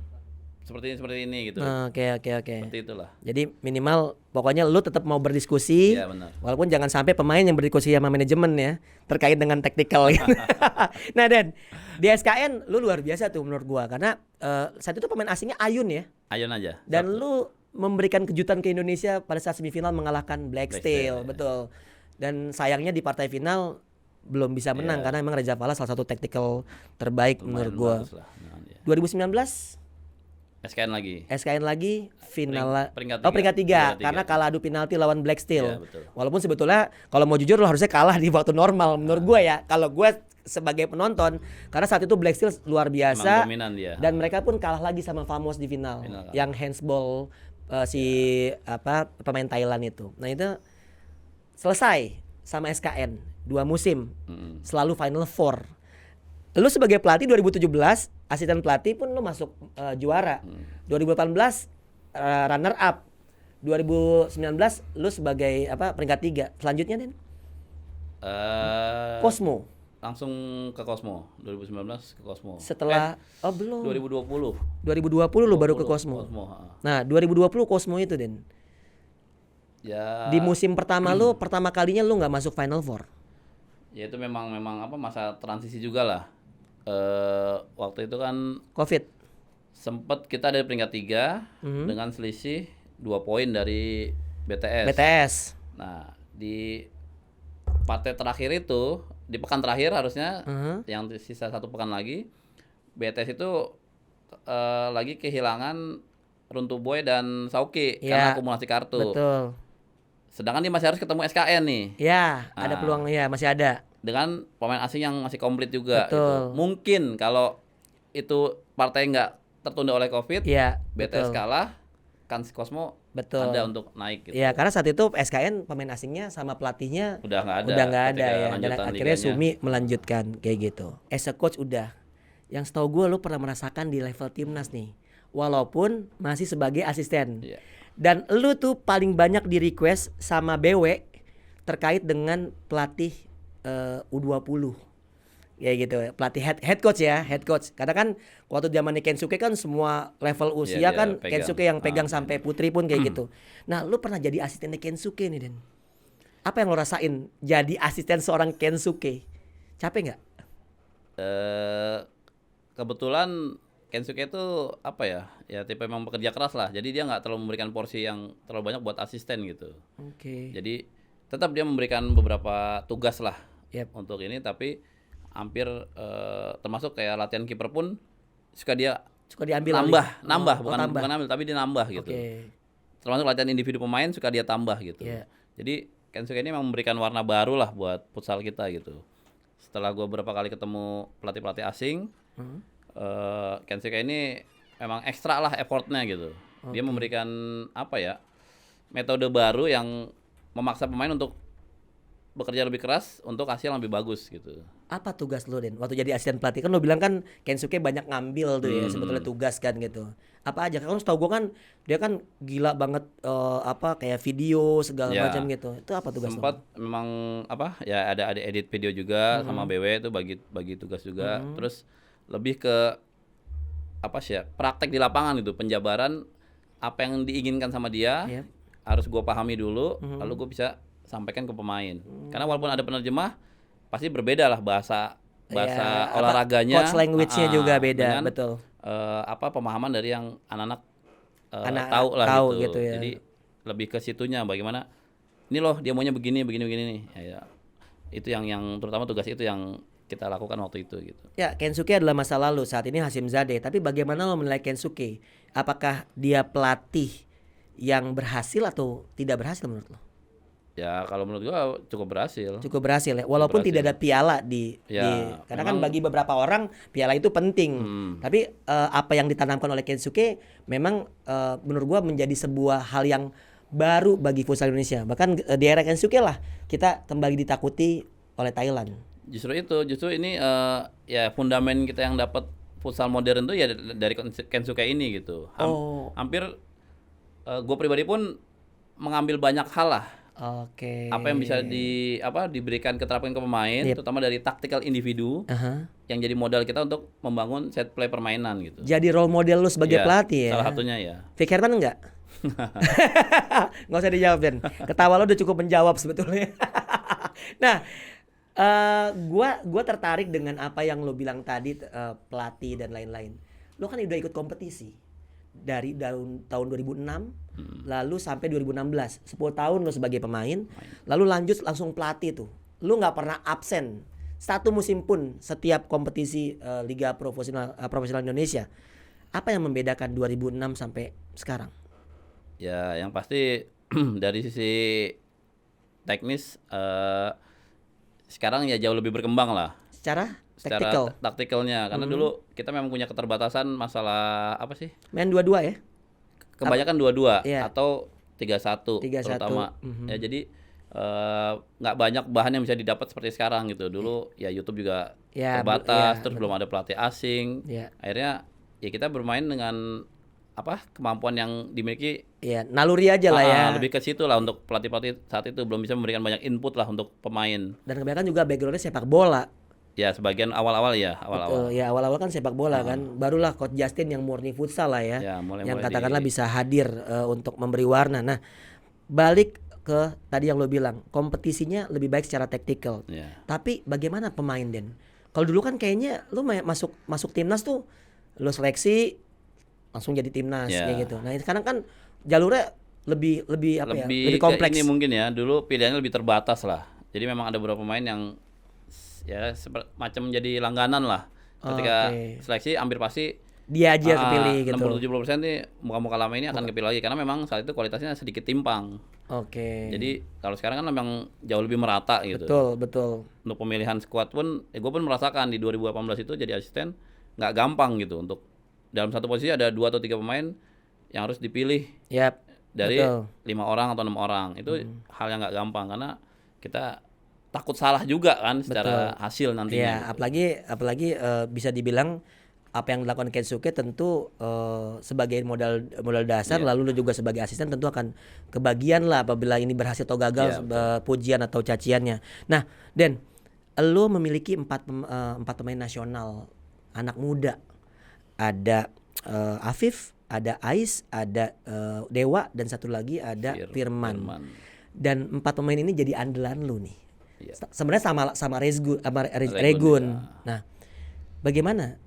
seperti ini gitu. Oke. Seperti itulah. Jadi minimal pokoknya lu tetap mau berdiskusi. Iya, benar. Walaupun jangan sampai pemain yang berdiskusi sama manajemen ya terkait dengan taktikal gitu. Nah, Dan di SKN lu luar biasa tuh menurut gua karena saat itu pemain asingnya Ayun ya. Ayun aja. Dan lu memberikan kejutan ke Indonesia pada saat semifinal mengalahkan Black Black Steel, Steel, ya. betul. Dan sayangnya di partai final belum bisa menang Iya. karena emang Reza Falah salah satu taktikal terbaik menurut gua. Bagus lah. Nah, iya. 2019 SKN lagi. SKN lagi final Peringkat peringkat 3 tiga. karena kalah adu penalti lawan Black Steel. Iya, betul. Walaupun sebetulnya kalau mau jujur lo harusnya kalah di waktu normal menurut gue ya. Kalau gue sebagai penonton karena saat itu Black Steel luar biasa Emang dominan dia. dan mereka pun kalah lagi sama Famos di final Final kalah. yang handsball pemain Thailand itu. Nah, itu selesai sama SKN 2 musim. Selalu Final Four. Lu sebagai pelatih 2017 asisten pelatih pun lu masuk juara. 2018 runner up. 2019 lu sebagai peringkat 3. Selanjutnya Den Cosmo. Langsung ke Cosmo 2019 ke Cosmo. Setelah belum. 2020. 2020 lu baru ke Cosmo. Nah, 2020 Cosmo itu Den. Ya. Di musim pertama lu pertama kalinya lu nggak masuk Final Four. Ya itu memang masa transisi juga lah. Waktu itu kan Covid. sempat kita ada di peringkat 3 dengan selisih 2 poin dari BTS. BTS. Nah, di partai terakhir itu, di pekan terakhir harusnya yang sisa 1 pekan lagi, BTS itu lagi kehilangan Runtuh Boy dan Sauki Ya, karena akumulasi kartu. betul. Sedangkan dia masih harus ketemu SKN nih. Ya, ada Ah. peluang ya, masih ada. Dengan pemain asing yang masih komplit juga Betul. gitu. Mungkin kalau itu partai nggak tertunda oleh Covid, Iya, BTS betul. kalah, kans Cosmo Betul. ada untuk naik gitu. Ya, karena saat itu SKN pemain asingnya sama pelatihnya Udah nggak ada. udah nggak ada ketika ya. Dan lanjutan akhirnya liganya. Sumi melanjutkan kayak gitu. As a coach udah. Yang setahu gue lu pernah merasakan di level timnas nih. Walaupun masih sebagai asisten. Iya. Dan lu tuh paling banyak di request sama BW terkait dengan pelatih U20. Ya gitu, pelatih head coach ya, head coach. Karena kan waktu zamannya Kensuke kan semua level usia dia kan pegang. Kensuke yang pegang sampai putri pun kayak gitu. Nah, lu pernah jadi asistennya Kensuke nih, Den. Apa yang lo rasain jadi asisten seorang Kensuke? Capek nggak? Kebetulan Kensuke itu apa ya? Ya tipe memang pekerja keras lah. Jadi dia nggak terlalu memberikan porsi yang terlalu banyak buat asisten gitu. Oke. Jadi tetap dia memberikan beberapa tugas lah Yep. untuk ini, tapi hampir termasuk kayak latihan kiper pun suka dia Suka diambil nambah, Oh, bukan tambah. bukan ambil tapi dia nambah gitu. Oke. Termasuk latihan individu pemain suka dia tambah gitu. Iya. Jadi Kensuke ini memang memberikan warna baru lah buat futsal kita gitu. Setelah gue beberapa kali ketemu pelatih-pelatih asing, Kensuke ini memang ekstra lah effortnya gitu. Dia memberikan apa ya, metode baru yang memaksa pemain untuk bekerja lebih keras untuk hasil yang lebih bagus gitu. Apa tugas lo, Den? Waktu jadi asisten pelatih kan lo bilang kan Kensuke banyak ngambil tuh ya sebetulnya tugas kan gitu. Apa aja? Kan setahu gua kan dia kan gila banget apa kayak video segala Ya. macam gitu. Itu apa tugas Sempat lo? memang apa ya, ada edit video juga sama BW itu bagi tugas juga. Terus lebih ke apa sih ya, praktek di lapangan gitu, penjabaran apa yang diinginkan sama dia Yep. harus gue pahami dulu, lalu gue bisa sampaikan ke pemain. Karena walaupun ada penerjemah pasti berbeda lah bahasa Ya, apa, olahraganya, coach language-nya juga beda, dengan, betul. apa pemahaman dari yang anak-anak Anak tahu lah tahu gitu. gitu ya. Jadi lebih ke situnya, bagaimana ini loh dia maunya begini nih. Ya, itu yang terutama tugas itu yang kita lakukan waktu itu gitu. Ya, Kensuke adalah masa lalu, saat ini Hashim Zadeh. Tapi bagaimana lo menilai Kensuke? Apakah dia pelatih yang berhasil atau tidak berhasil menurut lo? Ya kalau menurut gua cukup berhasil. Cukup berhasil ya, walaupun berhasil. tidak ada piala di karena kan memang- bagi beberapa orang piala itu penting. Tapi apa yang ditanamkan oleh Kensuke memang menurut gua menjadi sebuah hal yang baru bagi futsal Indonesia. Bahkan di era Kensuke lah kita kembali ditakuti oleh Thailand. Justru ini ya fundament kita yang dapat futsal modern tuh ya dari Kensuke ini gitu. Hampir gue pribadi pun mengambil banyak hal lah. Oke. Apa yang bisa diberikan keterampilan ke pemain, Yep. terutama dari tactical individu Aha. yang jadi modal kita untuk membangun set play permainan gitu. Jadi role model lu sebagai Ya, pelatih ya. salah satunya ya. Vick Herman enggak? Nggak usah dijawab, Ben. Ketawa lo udah cukup menjawab sebetulnya. Nah, gua tertarik dengan apa yang lo bilang tadi, pelatih dan lain-lain. Lo kan udah ikut kompetisi dari tahun 2006 lalu sampai 2016, 10 tahun lo sebagai pemain, lalu lanjut langsung pelatih tuh. Lo nggak pernah absen satu musim pun setiap kompetisi Liga Profesional Indonesia. Apa yang membedakan 2006 sampai sekarang? Ya, yang pasti dari sisi teknis sekarang ya jauh lebih berkembang lah. Secara Secara taktikal. taktikalnya, karena dulu kita memang punya keterbatasan masalah apa sih? Main dua-dua ya? Kebanyakan 2-2 Iya. atau 3-1 3-1. terutama. Ya jadi nggak banyak bahan yang bisa didapat seperti sekarang gitu. Dulu ya YouTube juga Ya, terbatas, ya, terus belum ada pelatih asing. Ya. Akhirnya ya kita bermain dengan kemampuan yang dimiliki. Ya, naluri aja lah ya. Lebih ke situ lah untuk pelatih-pelatih saat itu belum bisa memberikan banyak input lah untuk pemain. Dan kebanyakan juga backgroundnya sepak bola. Ya sebagian awal-awal ya, awal-awal. Ya awal-awal kan sepak bola kan. Barulah Coach Justin yang murni futsal lah ya. Ya, mulai yang katakanlah bisa hadir untuk memberi warna. Nah, balik ke tadi yang lo bilang, kompetisinya lebih baik secara taktikal. Ya. Tapi bagaimana pemain, Den? Kalau dulu kan kayaknya lo masuk timnas tuh lo seleksi langsung jadi timnas Ya. kayak gitu. Nah, sekarang kan jalurnya lebih lebih ke kompleks. ini mungkin ya, dulu pilihannya lebih terbatas lah. Jadi memang ada beberapa pemain yang ya macam jadi langganan lah. Ketika Oke. seleksi hampir pasti dia aja yang kepilih gitu. 60-70% nih muka-muka lama ini akan kepilih lagi karena memang saat itu kualitasnya sedikit timpang. Oke. Jadi kalau sekarang kan memang jauh lebih merata gitu. Betul. Untuk pemilihan squad pun, gue pun merasakan di 2018 itu jadi asisten nggak gampang gitu. Untuk dalam satu posisi ada 2 atau 3 pemain yang harus dipilih Yap. dari Betul. 5 orang atau 6 orang. Itu hal yang nggak gampang karena kita takut salah juga kan secara hasil nantinya. Iya, gitu. apalagi bisa dibilang apa yang dilakukan Kensuke tentu sebagai modal dasar, lalu lu juga sebagai asisten tentu akan kebagian lah apabila ini berhasil atau gagal, pujian atau caciannya. Nah, Den, lu memiliki 4 pemain nasional anak muda. Ada Afif, ada Ais, ada Dewa, dan satu lagi ada Firman. Dan 4 pemain ini jadi andalan lu nih. Sebenarnya sama Regun. Nah, bagaimana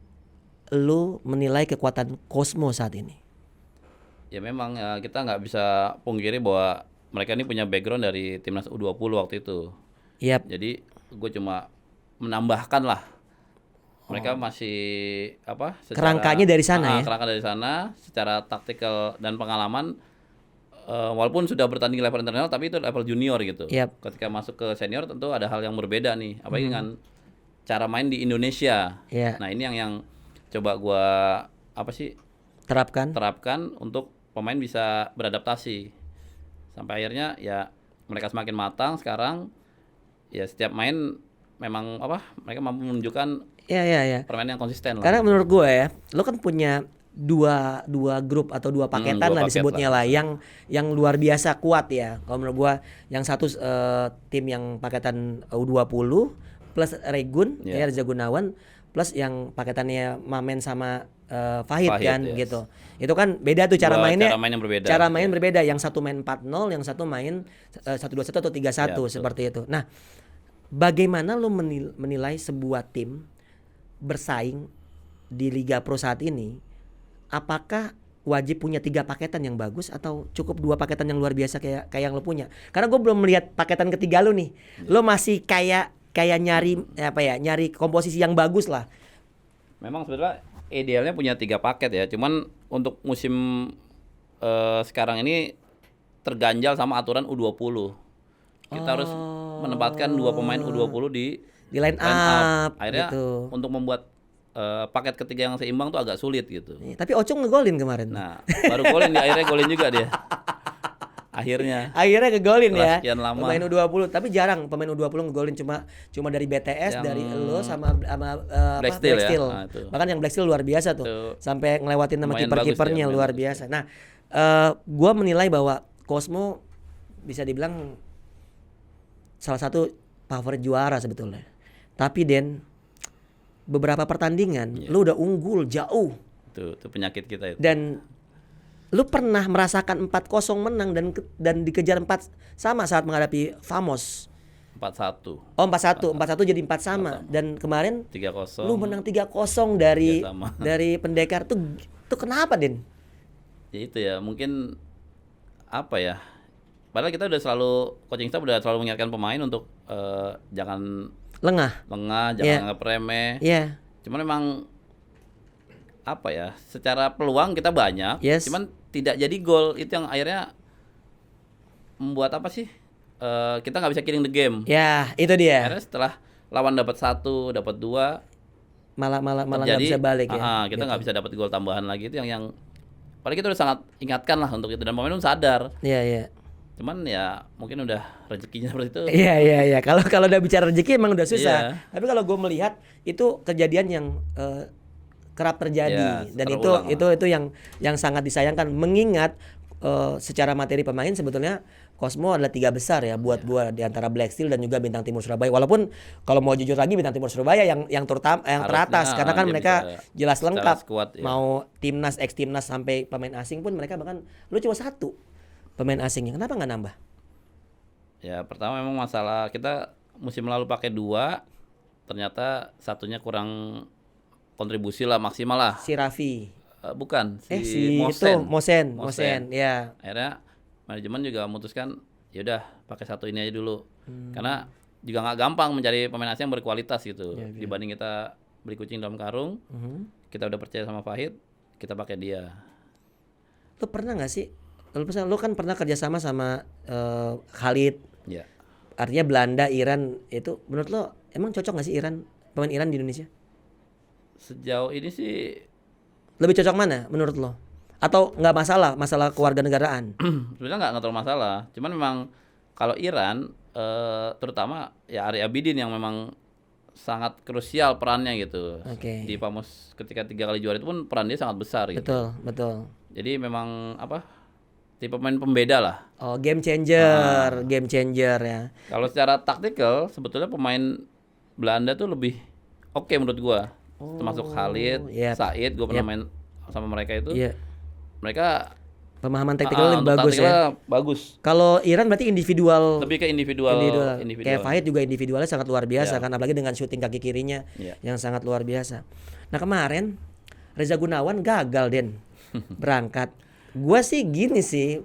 lu menilai kekuatan Cosmo saat ini? Ya memang kita nggak bisa pungkiri bahwa mereka ini punya background dari timnas U20 waktu itu. Yap. Jadi gue cuma menambahkan lah. Mereka masih kerangkanya dari sana ya. Kerangka dari sana, secara taktikal dan pengalaman walaupun sudah bertanding level internasional tapi itu level junior gitu. Yap. Ketika masuk ke senior tentu ada hal yang berbeda nih, apalagi dengan cara main di Indonesia. Yeah. Nah, ini yang coba gua terapkan untuk pemain bisa beradaptasi. Sampai akhirnya ya mereka semakin matang sekarang. Ya setiap main memang mereka mampu menunjukkan permainan yang konsisten lah. Karena menurut gue ya, lo kan punya dua grup atau dua paketan lah disebutnya lah yang luar biasa kuat ya. Kalau menurut gue yang satu tim yang paketan U20 plus Regun ya Reza Gunawan plus yang paketannya Mamen sama Fahid kan gitu. Itu kan beda tuh cara mainnya. Cara main berbeda. Yang satu main 4-0, yang satu main 1-2-1 atau 3-1 seperti itu. Nah, bagaimana lo menilai sebuah tim bersaing di Liga Pro saat ini? Apakah wajib punya 3 paketan yang bagus atau cukup 2 paketan yang luar biasa kayak yang lo punya? Karena gue belum melihat paketan ketiga lo nih. Lo masih kayak nyari komposisi yang bagus lah. Memang sebenarnya idealnya punya 3 paket ya. Cuman untuk musim sekarang ini terganjal sama aturan U20. Kita harus menempatkan 2 pemain U20 di line up. Akhirnya gitu. Untuk membuat paket ketiga yang seimbang tuh agak sulit gitu. Tapi Ocong ngegolin kemarin. Nah, baru golin akhirnya golin juga dia. Akhirnya ngegolin ya. Sekian lama. Pemain U20, tapi jarang pemain U20 ngegolin, cuma dari BTS, dari elo sama Black Steel. Ya? Nah, bahkan yang Black Steel luar biasa tuh. Sampai ngelewatin nama kiper-kipernya luar biasa. Nah, gua menilai bahwa Cosmo bisa dibilang salah satu favorit juara sebetulnya. Tapi Den, beberapa pertandingan lu udah unggul jauh. Itu penyakit kita itu. Dan lu pernah merasakan 4-0 menang dan dikejar 4 sama saat menghadapi Famos. 4-1. Oh, 4-1 jadi 4 sama. Dan kemarin 3-0. Lu menang 3-0 dari Pendekar tuh kenapa, Den? Ya itu ya, mungkin padahal kita udah selalu coaching staff udah selalu mengingatkan pemain untuk jangan lengah, jangan anggap remeh. Iya. Cuman memang secara peluang kita banyak, cuman tidak jadi gol. Itu yang akhirnya membuat kita nggak bisa killing the game. Ya, itu dia. Akhirnya setelah lawan dapat 1, dapat 2, malah nggak bisa balik ya. Kita nggak bisa dapat gol tambahan lagi. Itu yang paling kita udah sangat ingatkan lah untuk itu, dan pemain pun sadar. Iya. Cuman ya mungkin udah rezekinya seperti itu. Iya. Kalau udah bicara rezeki emang udah susah. Tapi kalau gue melihat itu kejadian yang kerap terjadi, dan itu yang sangat disayangkan, mengingat secara materi pemain sebetulnya Cosmo adalah 3 besar ya buat gua di antara Black Steel dan juga Bintang Timur Surabaya. Walaupun kalau mau jujur lagi Bintang Timur Surabaya yang teratas karena kan mereka jelas lengkap. Squad, ya. Mau timnas, ex timnas sampai pemain asing pun mereka bahkan lu cuma 1 pemain asingnya. Kenapa nggak nambah? Ya pertama memang masalah kita musim lalu pakai 2, ternyata satunya kurang kontribusi lah, maksimal lah. Si Raffi. Bukan, si Mosen ya. Akhirnya manajemen juga memutuskan ya udah pakai 1 ini aja dulu. Karena juga nggak gampang mencari pemain asing yang berkualitas gitu. Dibanding kita beli kucing dalam karung. Kita udah percaya sama Fahid, kita pakai dia. Lu pernah nggak sih? Lu kan pernah kerjasama sama Khalid. Ya. Artinya Belanda, Iran itu menurut lo emang cocok nggak sih pemain Iran di Indonesia? Sejauh ini sih Lebih cocok mana menurut lo? Atau nggak masalah kewarganegaraan? sebenarnya nggak terlalu masalah. Cuman memang kalau Iran terutama ya Ari Abidin yang memang sangat krusial perannya gitu. Oke. Di Pamos ketika 3 kali juara itu pun peran dia sangat besar gitu. Betul. Jadi memang tipe pemain pembeda lah. Oh, game changer ya. Kalau secara taktikal sebetulnya pemain Belanda tuh lebih oke menurut gua. Termasuk Khalid, Yep. Said, gua pernah main sama mereka itu. Iya. Mereka Pemahaman taktikal lebih untuk bagus ya. taktiknya bagus. Kalau Iran berarti individual. Lebih ke individual. Kayak Fahid juga individualnya sangat luar biasa Ya. kan, apalagi dengan syuting kaki kirinya Ya. yang sangat luar biasa. Nah kemarin Reza Gunawan gagal berangkat. Gua sih gini sih,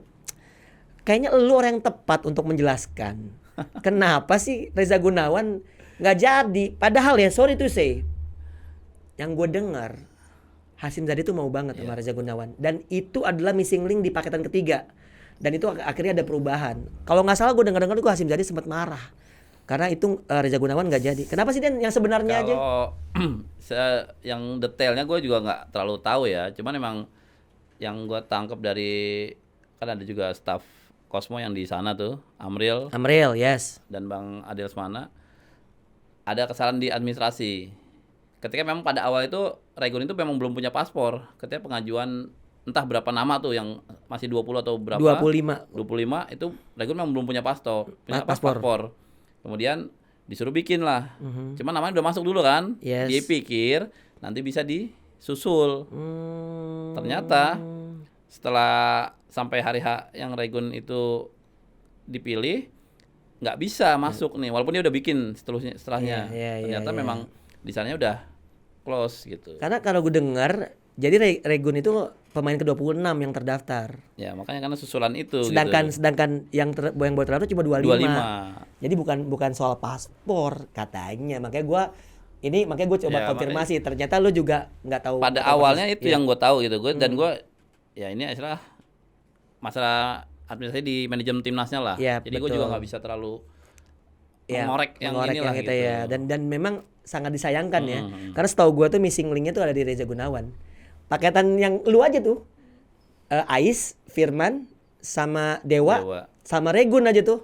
kayaknya lu orang yang tepat untuk menjelaskan kenapa sih Reza Gunawan nggak jadi. Padahal ya sorry to say, yang gue dengar Hasyim Zadi tuh mau banget sama Reza Gunawan, dan itu adalah missing link di paketan ketiga, dan itu akhirnya ada perubahan. Kalau nggak salah gue dengar gue Hasyim Zadi sempat marah karena itu Reza Gunawan nggak jadi. Kenapa sih Dan yang sebenarnya aja? Kalau yang detailnya gue juga nggak terlalu tahu ya. Cuman emang yang gue tangkap dari kan ada juga staff Cosmo yang di sana tuh, Amril Yes. dan Bang Adel Semana, ada kesalahan di administrasi. Ketika memang pada awal itu Regun itu memang belum punya paspor. Ketika pengajuan entah berapa nama tuh yang masih 20 atau berapa? 25 itu Regun memang belum punya paspor. Paspor. Kemudian disuruh bikin lah. Cuman namanya udah masuk dulu kan? Yes. Dia pikir nanti bisa disusul. Ternyata setelah sampai hari H yang Regun itu dipilih nggak bisa masuk nih, walaupun dia udah bikin setelahnya. Ternyata memang di sananya udah close gitu. Karena kalau gue dengar, jadi Regun itu pemain ke-26 yang terdaftar. Ya, makanya karena susulan itu Sedangkan yang boleh terdaftar cuma 25. 25. Jadi bukan soal paspor katanya. Makanya gue coba Ya, konfirmasi. Ternyata lu juga nggak tahu. Pada awalnya itu yang gue tahu gitu. Dan gue ya ini istilah masalah administrasi di manajemen timnasnya lah. Ya, jadi gue juga nggak bisa terlalu mengorek yang inilah itu gitu. ya. Dan memang sangat disayangkan ya. Karena setahu gue tuh missing linknya tuh ada di Reza Gunawan. Paketan yang lu aja tuh, Ais, Firman, sama Dewa, sama Regun aja tuh.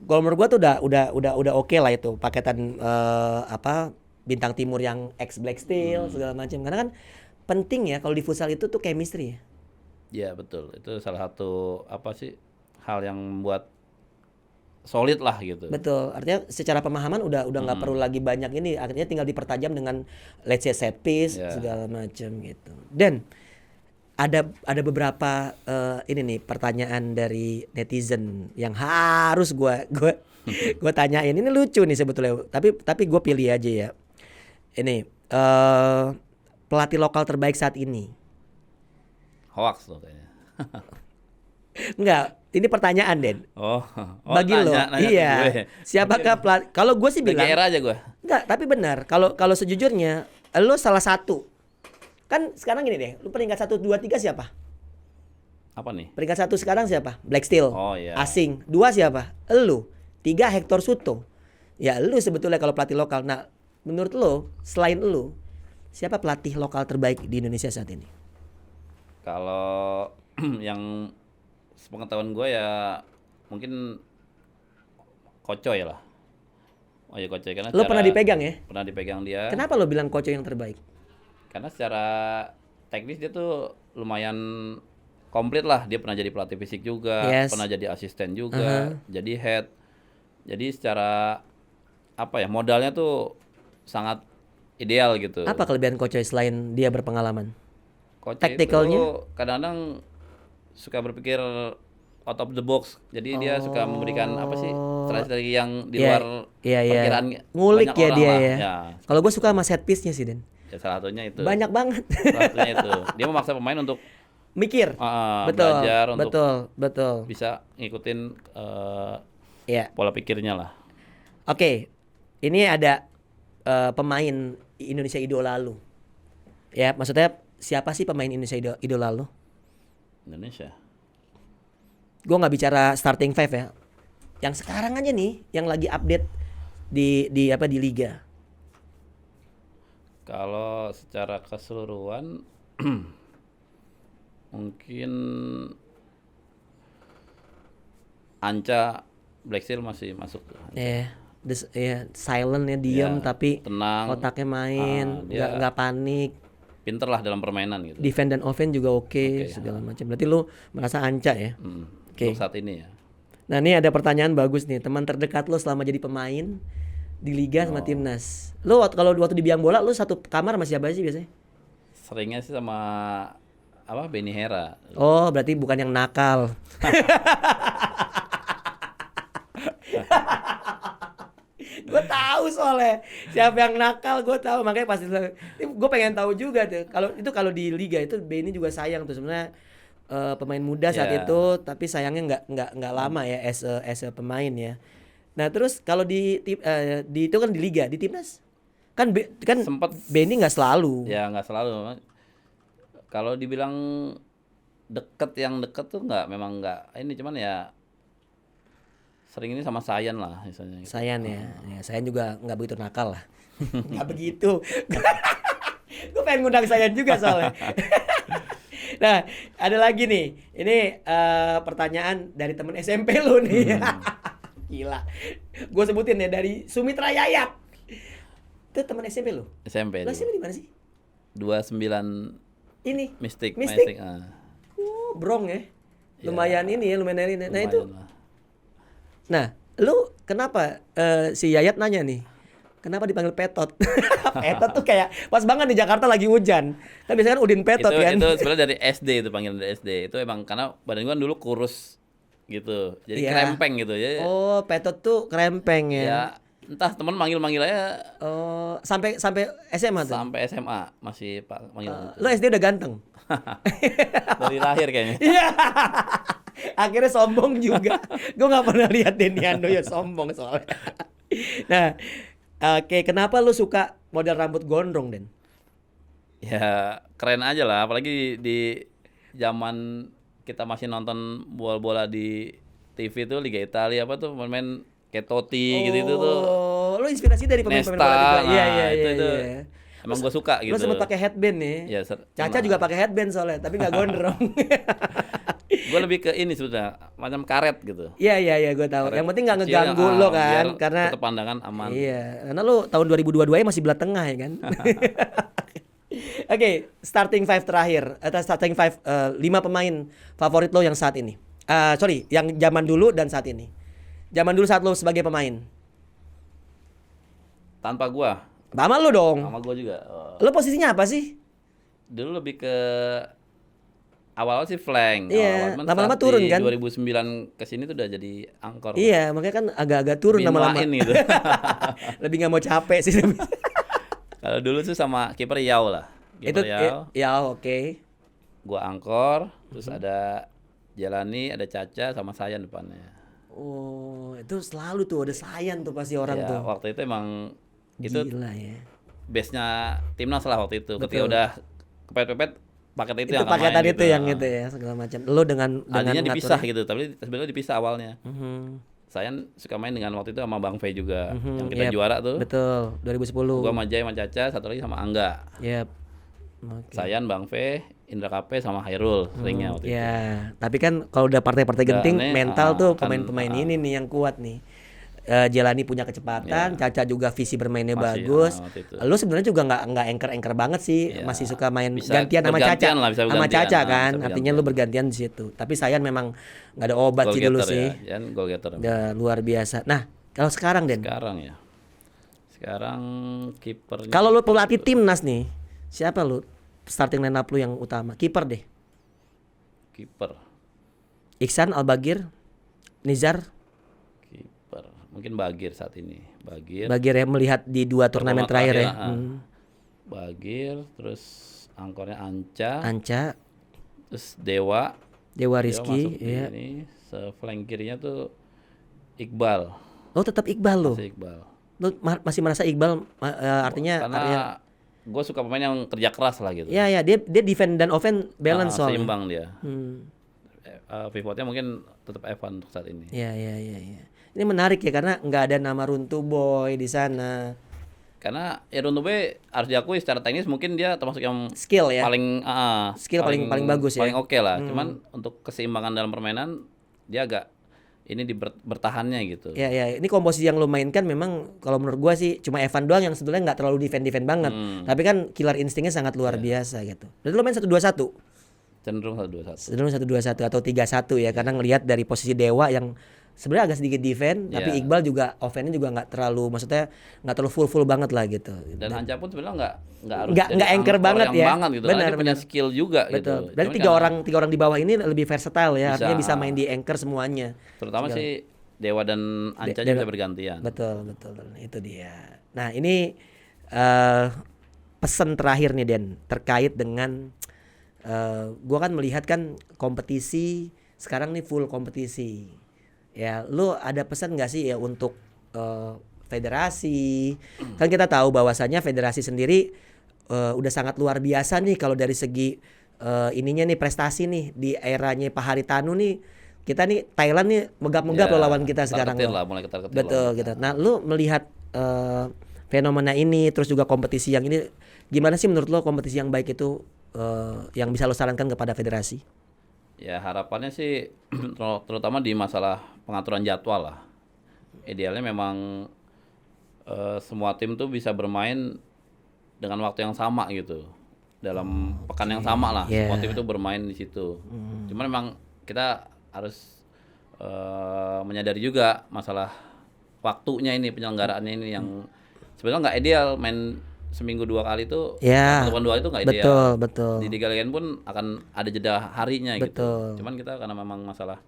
Kalau menurut gue tuh udah oke lah itu paketan bintang timur yang ex Black Steel segala macam. Karena kan penting ya kalau di futsal itu tuh chemistry ya. Ya betul, itu salah satu hal yang membuat solid lah gitu. Betul, artinya secara pemahaman udah nggak perlu lagi banyak ini, akhirnya tinggal dipertajam dengan let's say set piece segala macam gitu. Dan ada beberapa ini nih pertanyaan dari netizen yang harus gue tanyain. Ini lucu nih sebetulnya, tapi gue pilih aja ya. Ini pelatih lokal terbaik saat ini. Hoax tuh kayaknya. Enggak, ini pertanyaan Den. Bagi lo, iya. Siapakah pelatih? Kalau gue sih bilang. BGR aja gue. Enggak, tapi benar. Kalau sejujurnya, lo salah satu. Kan sekarang gini deh, lo peringkat 1, 2, 3 siapa? Apa nih? Peringkat 1 sekarang siapa? Black Steel. Oh iya. Asing. 2 siapa? Lo. 3 Hector Suto. Ya lo sebetulnya kalau pelatih lokal. Nah, menurut lo, selain lo, siapa pelatih lokal terbaik di Indonesia saat ini? Kalau yang sepengetahuan gue ya mungkin Kocoy lah. Oh ya Kocoy karena lo pernah dipegang ya? Pernah dipegang dia. Kenapa lo bilang Kocoy yang terbaik? Karena secara teknis dia tuh lumayan komplit lah. Dia pernah jadi pelatih fisik juga, pernah jadi asisten juga, jadi head. Jadi secara modalnya tuh sangat ideal gitu. Apa kelebihan Kocoy selain dia berpengalaman? Taktikalnya kadang-kadang suka berpikir out of the box. Jadi dia suka memberikan strategi yang di luar perkiraan. Ngulik ya dia lah. ya. Kalau gue suka sama set piece-nya sih Den. Ya salah satunya itu. Banyak banget. Salah satunya itu. Dia memaksa pemain untuk mikir. Belajar untuk betul. bisa ngikutin ya. pola pikirnya lah. Oke. Ini ada pemain Indonesia Idola lu. Ya, maksudnya siapa sih pemain Indonesia idola lu? Indonesia. Gue nggak bicara starting five ya. Yang sekarang aja nih, yang lagi update di apa di liga. Kalau secara keseluruhan mungkin Anca Black Seal masih masuk. Silent ya, diam Ya, tapi tenang. otaknya main, Dia nggak panik. pinter lah dalam permainan gitu. Defend dan offense juga oke, segala macam. Berarti lu merasa Anca ya? Oke. Untuk saat ini ya. Nah, ini ada pertanyaan bagus nih. Teman terdekat lu selama jadi pemain di liga sama timnas. Lu kalau waktu di biang bola lu satu kamar sama siapa sih biasanya? Seringnya sih sama Benny Hera. Oh, berarti bukan yang nakal. Gue tahu soalnya siapa yang nakal, gue tahu, makanya pasti gue pengen tahu juga tuh. Kalau di liga itu Benny juga sayang tuh sebenarnya, pemain muda saat Ya. itu, tapi sayangnya nggak lama ya as a pemain ya. Nah terus kalau di itu kan di liga, di timnas kan Sempet. Benny nggak selalu. Ya nggak selalu. Kalau dibilang yang deket tuh memang nggak ini, cuman ya sering ini sama Sayan lah misalnya. Gitu. Sayan ya, Sayan juga nggak begitu nakal lah. Nggak begitu. Gue pengen ngundang Sayan juga soalnya. Nah, ada lagi nih. Ini pertanyaan dari temen SMP lu nih. Gila. Gue sebutin ya, dari Sumitra Yayat. Itu temen SMP lu? SMP. Lu SMP di mana sih? 29 Ini. Mystic. Mystic. Ah. Brong ya. Ya, Lumayan ini ya, lumayan ini. Nah lumayan itu. lah. Nah, lu kenapa si Yayat nanya nih? Kenapa dipanggil Petot? Petot tuh kayak pas banget di Jakarta lagi hujan. Kan biasanya kan Udin Petot kan. Itu sebenarnya dari SD, itu panggilan dari SD. Itu emang karena badan gua kan dulu kurus gitu. Jadi Iya. krempeng gitu ya. Oh, Petot tuh krempeng ya. Ya, entah teman manggil aja Oh, sampai SMA tuh. sampai SMA masih manggil gitu. Lu SD udah ganteng. Dari lahir kayaknya. Iya. Akhirnya sombong juga. Gue nggak pernah lihat Denny Handoyo sombong soalnya. Nah, oke, kenapa lu suka model rambut gondrong, Den? Ya keren aja lah, apalagi di zaman kita masih nonton bola-bola di TV tuh Liga Italia apa tuh pemain kayak Totti gitu tuh. Oh, lu inspirasi dari pemain-pemain Nesta, bola juga. nah, Iya. itu emang gue suka gitu. Lu sempet pakai headband nih. Ya, Caca juga pakai headband soalnya, tapi nggak gondrong. Gue lebih ke ini sudah macam karet gitu. Iya, gue tahu. Karet Yang penting nggak kecil, ngeganggu lo kan, biar karena tetap pandangan aman. iya, karena lu tahun 2022 masih belah tengah ya kan. Oke, starting five terakhir, atau starting five 5 pemain favorit lo yang saat ini. Sorry, yang zaman dulu dan saat ini. Zaman dulu saat lo sebagai pemain. Tanpa gua, Sama lo dong. sama gua juga. Lo posisinya apa sih? Dulu lebih ke awal sih flank. Iya, Cuman lama-lama saat turun di kan? 2009 ke sini tuh udah jadi angkor. Iya, makanya kan agak-agak turun Lebih lama-lama. nuain gitu. Lebih nggak mau capek sih. Kalau dulu tuh sama kiper Yao lah. Itu Kiper Yao, ya oke. gua angkor, terus ada Jalani, ada Caca sama Sayan depannya. Oh, itu selalu tuh ada Sayan tuh pasti orang Ya, tuh. waktu itu emang itu Gila ya. base-nya timnas lah waktu itu. Ketika Betul. udah kepepet-pepet paket itu Itu yang akan paketan main itu gitu. yang itu ya segala macam. Lo dengan Tadinya dipisah ngatur- gitu, tapi sebenarnya dipisah awalnya. Mhm. Sayan suka main dengan waktu itu sama Bang Fe juga, yang Yep, kita juara tuh. Betul, 2010. Gua sama Jai sama Caca, satu lagi sama Angga. Yep. Oke. Sayan, Bang Fe, Indra Kape sama Hairul seringnya waktu itu. Ya, tapi kan kalau udah partai-partai Udah genting, aneh, mental tuh kan, pemain-pemain ini nih yang kuat nih. Jalani punya kecepatan, Caca juga visi bermainnya Masih, bagus. waktu itu. Lu sebenarnya juga nggak anchor banget sih, Ya, masih suka main bisa gantian sama Caca, bergantian lah, bisa sama bergantian. Caca Nah, kan, bisa artinya lu bergantian di situ. Tapi Sayan memang nggak ada obat sih Goal dulu getter sih, ya, goal getter. udah luar biasa. Nah, kalau sekarang Den, Sekarang ya. Sekarang kipernya kalau lu pelatih timnas nih, siapa lu starting lineup lu yang utama? Kiper deh, kiper. Iksan, Albagir, Nizar. Kiper. Mungkin Bagir saat ini. Bagir. Bagir ya, melihat di 2 turnamen Pertama terakhir ya. terakhir, Bagir, terus angkornya Anca, Anca, terus Dewa. Dewa Dewa Rizky, masuk di ya. ini. Flank kirinya tuh Iqbal. Oh tetap Iqbal lo. Masih Iqbal. Lo masih merasa Iqbal artinya Karena gue suka pemain yang kerja keras lah gitu. Ya dia defend dan offense balance soalnya. Seimbang dia. Hmm. Pivotnya mungkin tetap Evan untuk saat ini. Ya. Ini menarik ya karena nggak ada nama Runtu Boy di sana. Karena Runtube harus diakui secara teknis mungkin dia termasuk yang Skill ya. paling paling bagus ya. Paling oke lah. Cuman untuk keseimbangan dalam permainan dia agak ini bertahannya gitu. Ya, ini komposisi yang lo mainkan memang kalau menurut gua sih cuma Evan doang yang sebetulnya nggak terlalu defend banget. Tapi kan killer instingnya sangat luar biasa gitu. Berarti lo main 1-2-1. Cenderung 1-2-1. Cenderung 1-2-1 atau 3-1 ya karena ngelihat dari posisi Dewa yang sebenarnya agak sedikit defend tapi Iqbal juga offense-nya juga nggak terlalu, maksudnya nggak terlalu full banget lah gitu. Dan Anca pun sebenarnya nggak harus nggak anchor banget ya. Gitu. Benar, dia punya skill juga betul. gitu. Berarti tiga orang di bawah ini lebih versatile ya, artinya bisa main di anchor semuanya. Terutama sih Dewa dan Anca bisa bergantian. Betul. Itu dia. Nah, ini pesan terakhir nih Den terkait dengan gua kan melihat kan kompetisi sekarang nih full kompetisi. Ya, lu ada pesan nggak sih ya untuk federasi? Kan kita tahu bahwasannya federasi sendiri udah sangat luar biasa nih kalau dari segi ininya nih prestasi nih di eranya Pak Haritanu nih. Kita nih Thailand nih megap-megap loh lawan kita sekarang loh. Mulai ketar-ketir. Betul gitu. Nah, lu melihat fenomena ini terus juga kompetisi yang ini gimana sih menurut lo kompetisi yang baik itu yang bisa lo sarankan kepada federasi? Ya harapannya sih terutama di masalah pengaturan jadwal lah. Idealnya memang semua tim tuh bisa bermain dengan waktu yang sama gitu. Dalam pekan yang sama lah. Semua tim itu bermain di situ. Cuman memang kita harus menyadari juga masalah waktunya ini, penyelenggaraannya ini yang sebenarnya nggak ideal. Main seminggu 2 kali itu, ataupun 2 itu nggak ideal. Betul. Di Liga lain pun akan ada jeda harinya gitu. Cuman kita karena memang masalah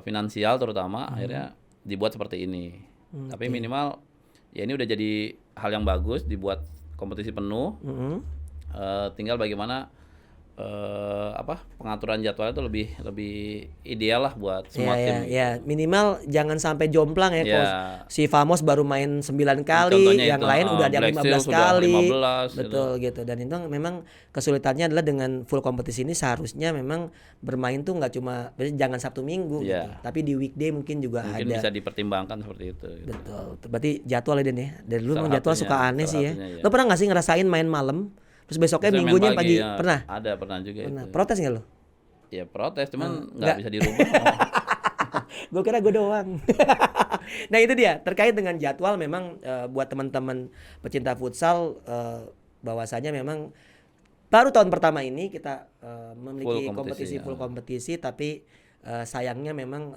finansial terutama akhirnya dibuat seperti ini. Tapi minimal ya ini udah jadi hal yang bagus, dibuat kompetisi penuh. Tinggal bagaimana pengaturan jadwal itu lebih ideal lah buat semua tim. Ya, minimal jangan sampai jomplang ya. Si Famos baru main 9 kali, yang itu, lain udah ada 15 kali. 15, betul gitu. Dan itu memang kesulitannya adalah dengan full kompetisi ini seharusnya memang bermain tuh nggak cuma jangan Sabtu Minggu gitu. Tapi di weekday mungkin juga mungkin ada. bisa dipertimbangkan seperti itu gitu. Betul. Berarti jadwal ya Den ya. Dari dulu memang jadwal suka aneh sih ya. Ya. Lo pernah nggak sih ngerasain main malam? Terus besoknya minggunya pagi ya, pernah? Pernah juga itu. Protes nggak lo? Ya protes, cuman nggak bisa dirubah. Gue kira gue doang. Nah itu dia terkait dengan jadwal memang buat teman-teman pecinta futsal bahwasanya memang baru tahun pertama ini kita memiliki full kompetisi tapi sayangnya memang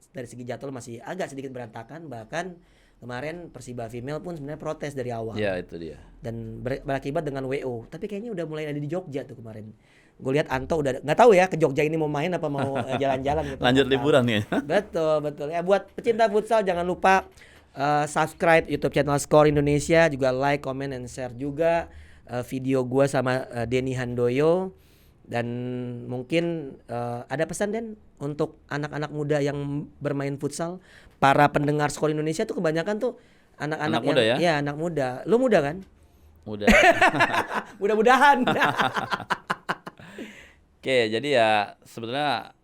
dari segi jadwal masih agak sedikit berantakan, bahkan kemarin Persiba Female pun sebenarnya protes dari awal. Ya itu dia. Dan berakibat dengan WO. Tapi kayaknya udah mulai ada di Jogja tuh kemarin. Gue lihat Anto udah nggak tahu ya ke Jogja ini mau main apa mau jalan-jalan gitu. Lanjut liburan ya. Betul. Ya buat pecinta futsal jangan lupa subscribe YouTube channel Skor Indonesia, juga like, comment, and share juga video gue sama Denny Handoyo. Dan mungkin ada pesan Den untuk anak-anak muda yang bermain futsal. Para pendengar Skor Indonesia tuh kebanyakan tuh anak-anak muda yang, ya anak muda. Lu muda kan? Muda. Mudah-mudahan. Oke, jadi ya sebetulnya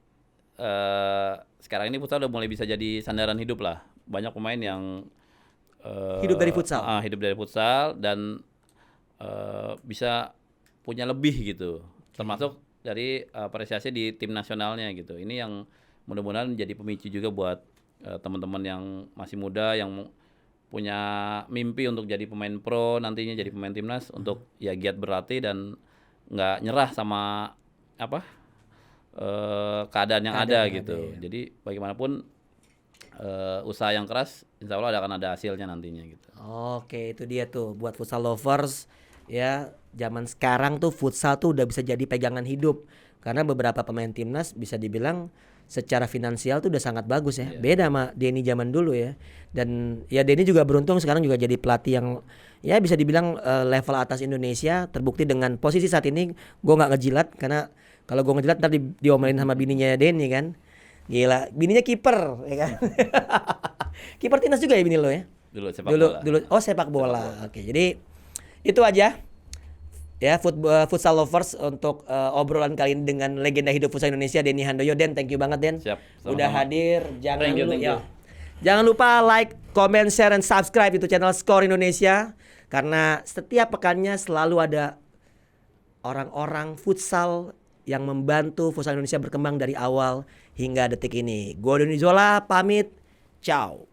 sekarang ini futsal udah mulai bisa jadi sandaran hidup lah. Banyak pemain yang hidup dari futsal. Hidup dari futsal dan bisa punya lebih gitu. Termasuk dari apresiasi di tim nasionalnya gitu. Ini yang mudah-mudahan jadi pemicu juga buat teman-teman yang masih muda yang punya mimpi untuk jadi pemain pro nantinya, jadi pemain timnas untuk ya giat berlatih dan nggak nyerah sama keadaan yang ada gitu. Jadi bagaimanapun usaha yang keras insya Allah akan ada hasilnya nantinya gitu. Oke, itu dia tuh buat futsal lovers ya. Zaman sekarang tuh futsal tuh udah bisa jadi pegangan hidup karena beberapa pemain timnas bisa dibilang secara finansial tuh udah sangat bagus ya. Beda sama Denny zaman dulu ya. Dan ya Denny juga beruntung sekarang juga jadi pelatih yang ya bisa dibilang level atas Indonesia. Terbukti dengan posisi saat ini gue nggak ngejilat karena kalau gue ngejilat ntar diomelin sama bininya Denny kan. Gila, bininya kiper ya kan. Kiper timnas juga ya bini lo ya? Dulu sepak bola. Oh sepak bola. Oke, jadi itu aja ya futsal lovers untuk obrolan kali ini dengan legenda hidup futsal Indonesia Denny Handoyo. Den, thank you banget Den. Siap, Udah sama-sama. hadir. Jangan Thank you, lupa thank ya. you. Jangan lupa like, comment, share, dan subscribe itu channel Skor Indonesia karena setiap pekannya selalu ada orang-orang futsal yang membantu futsal Indonesia berkembang dari awal hingga detik ini. Gue Doni Zola pamit. Ciao.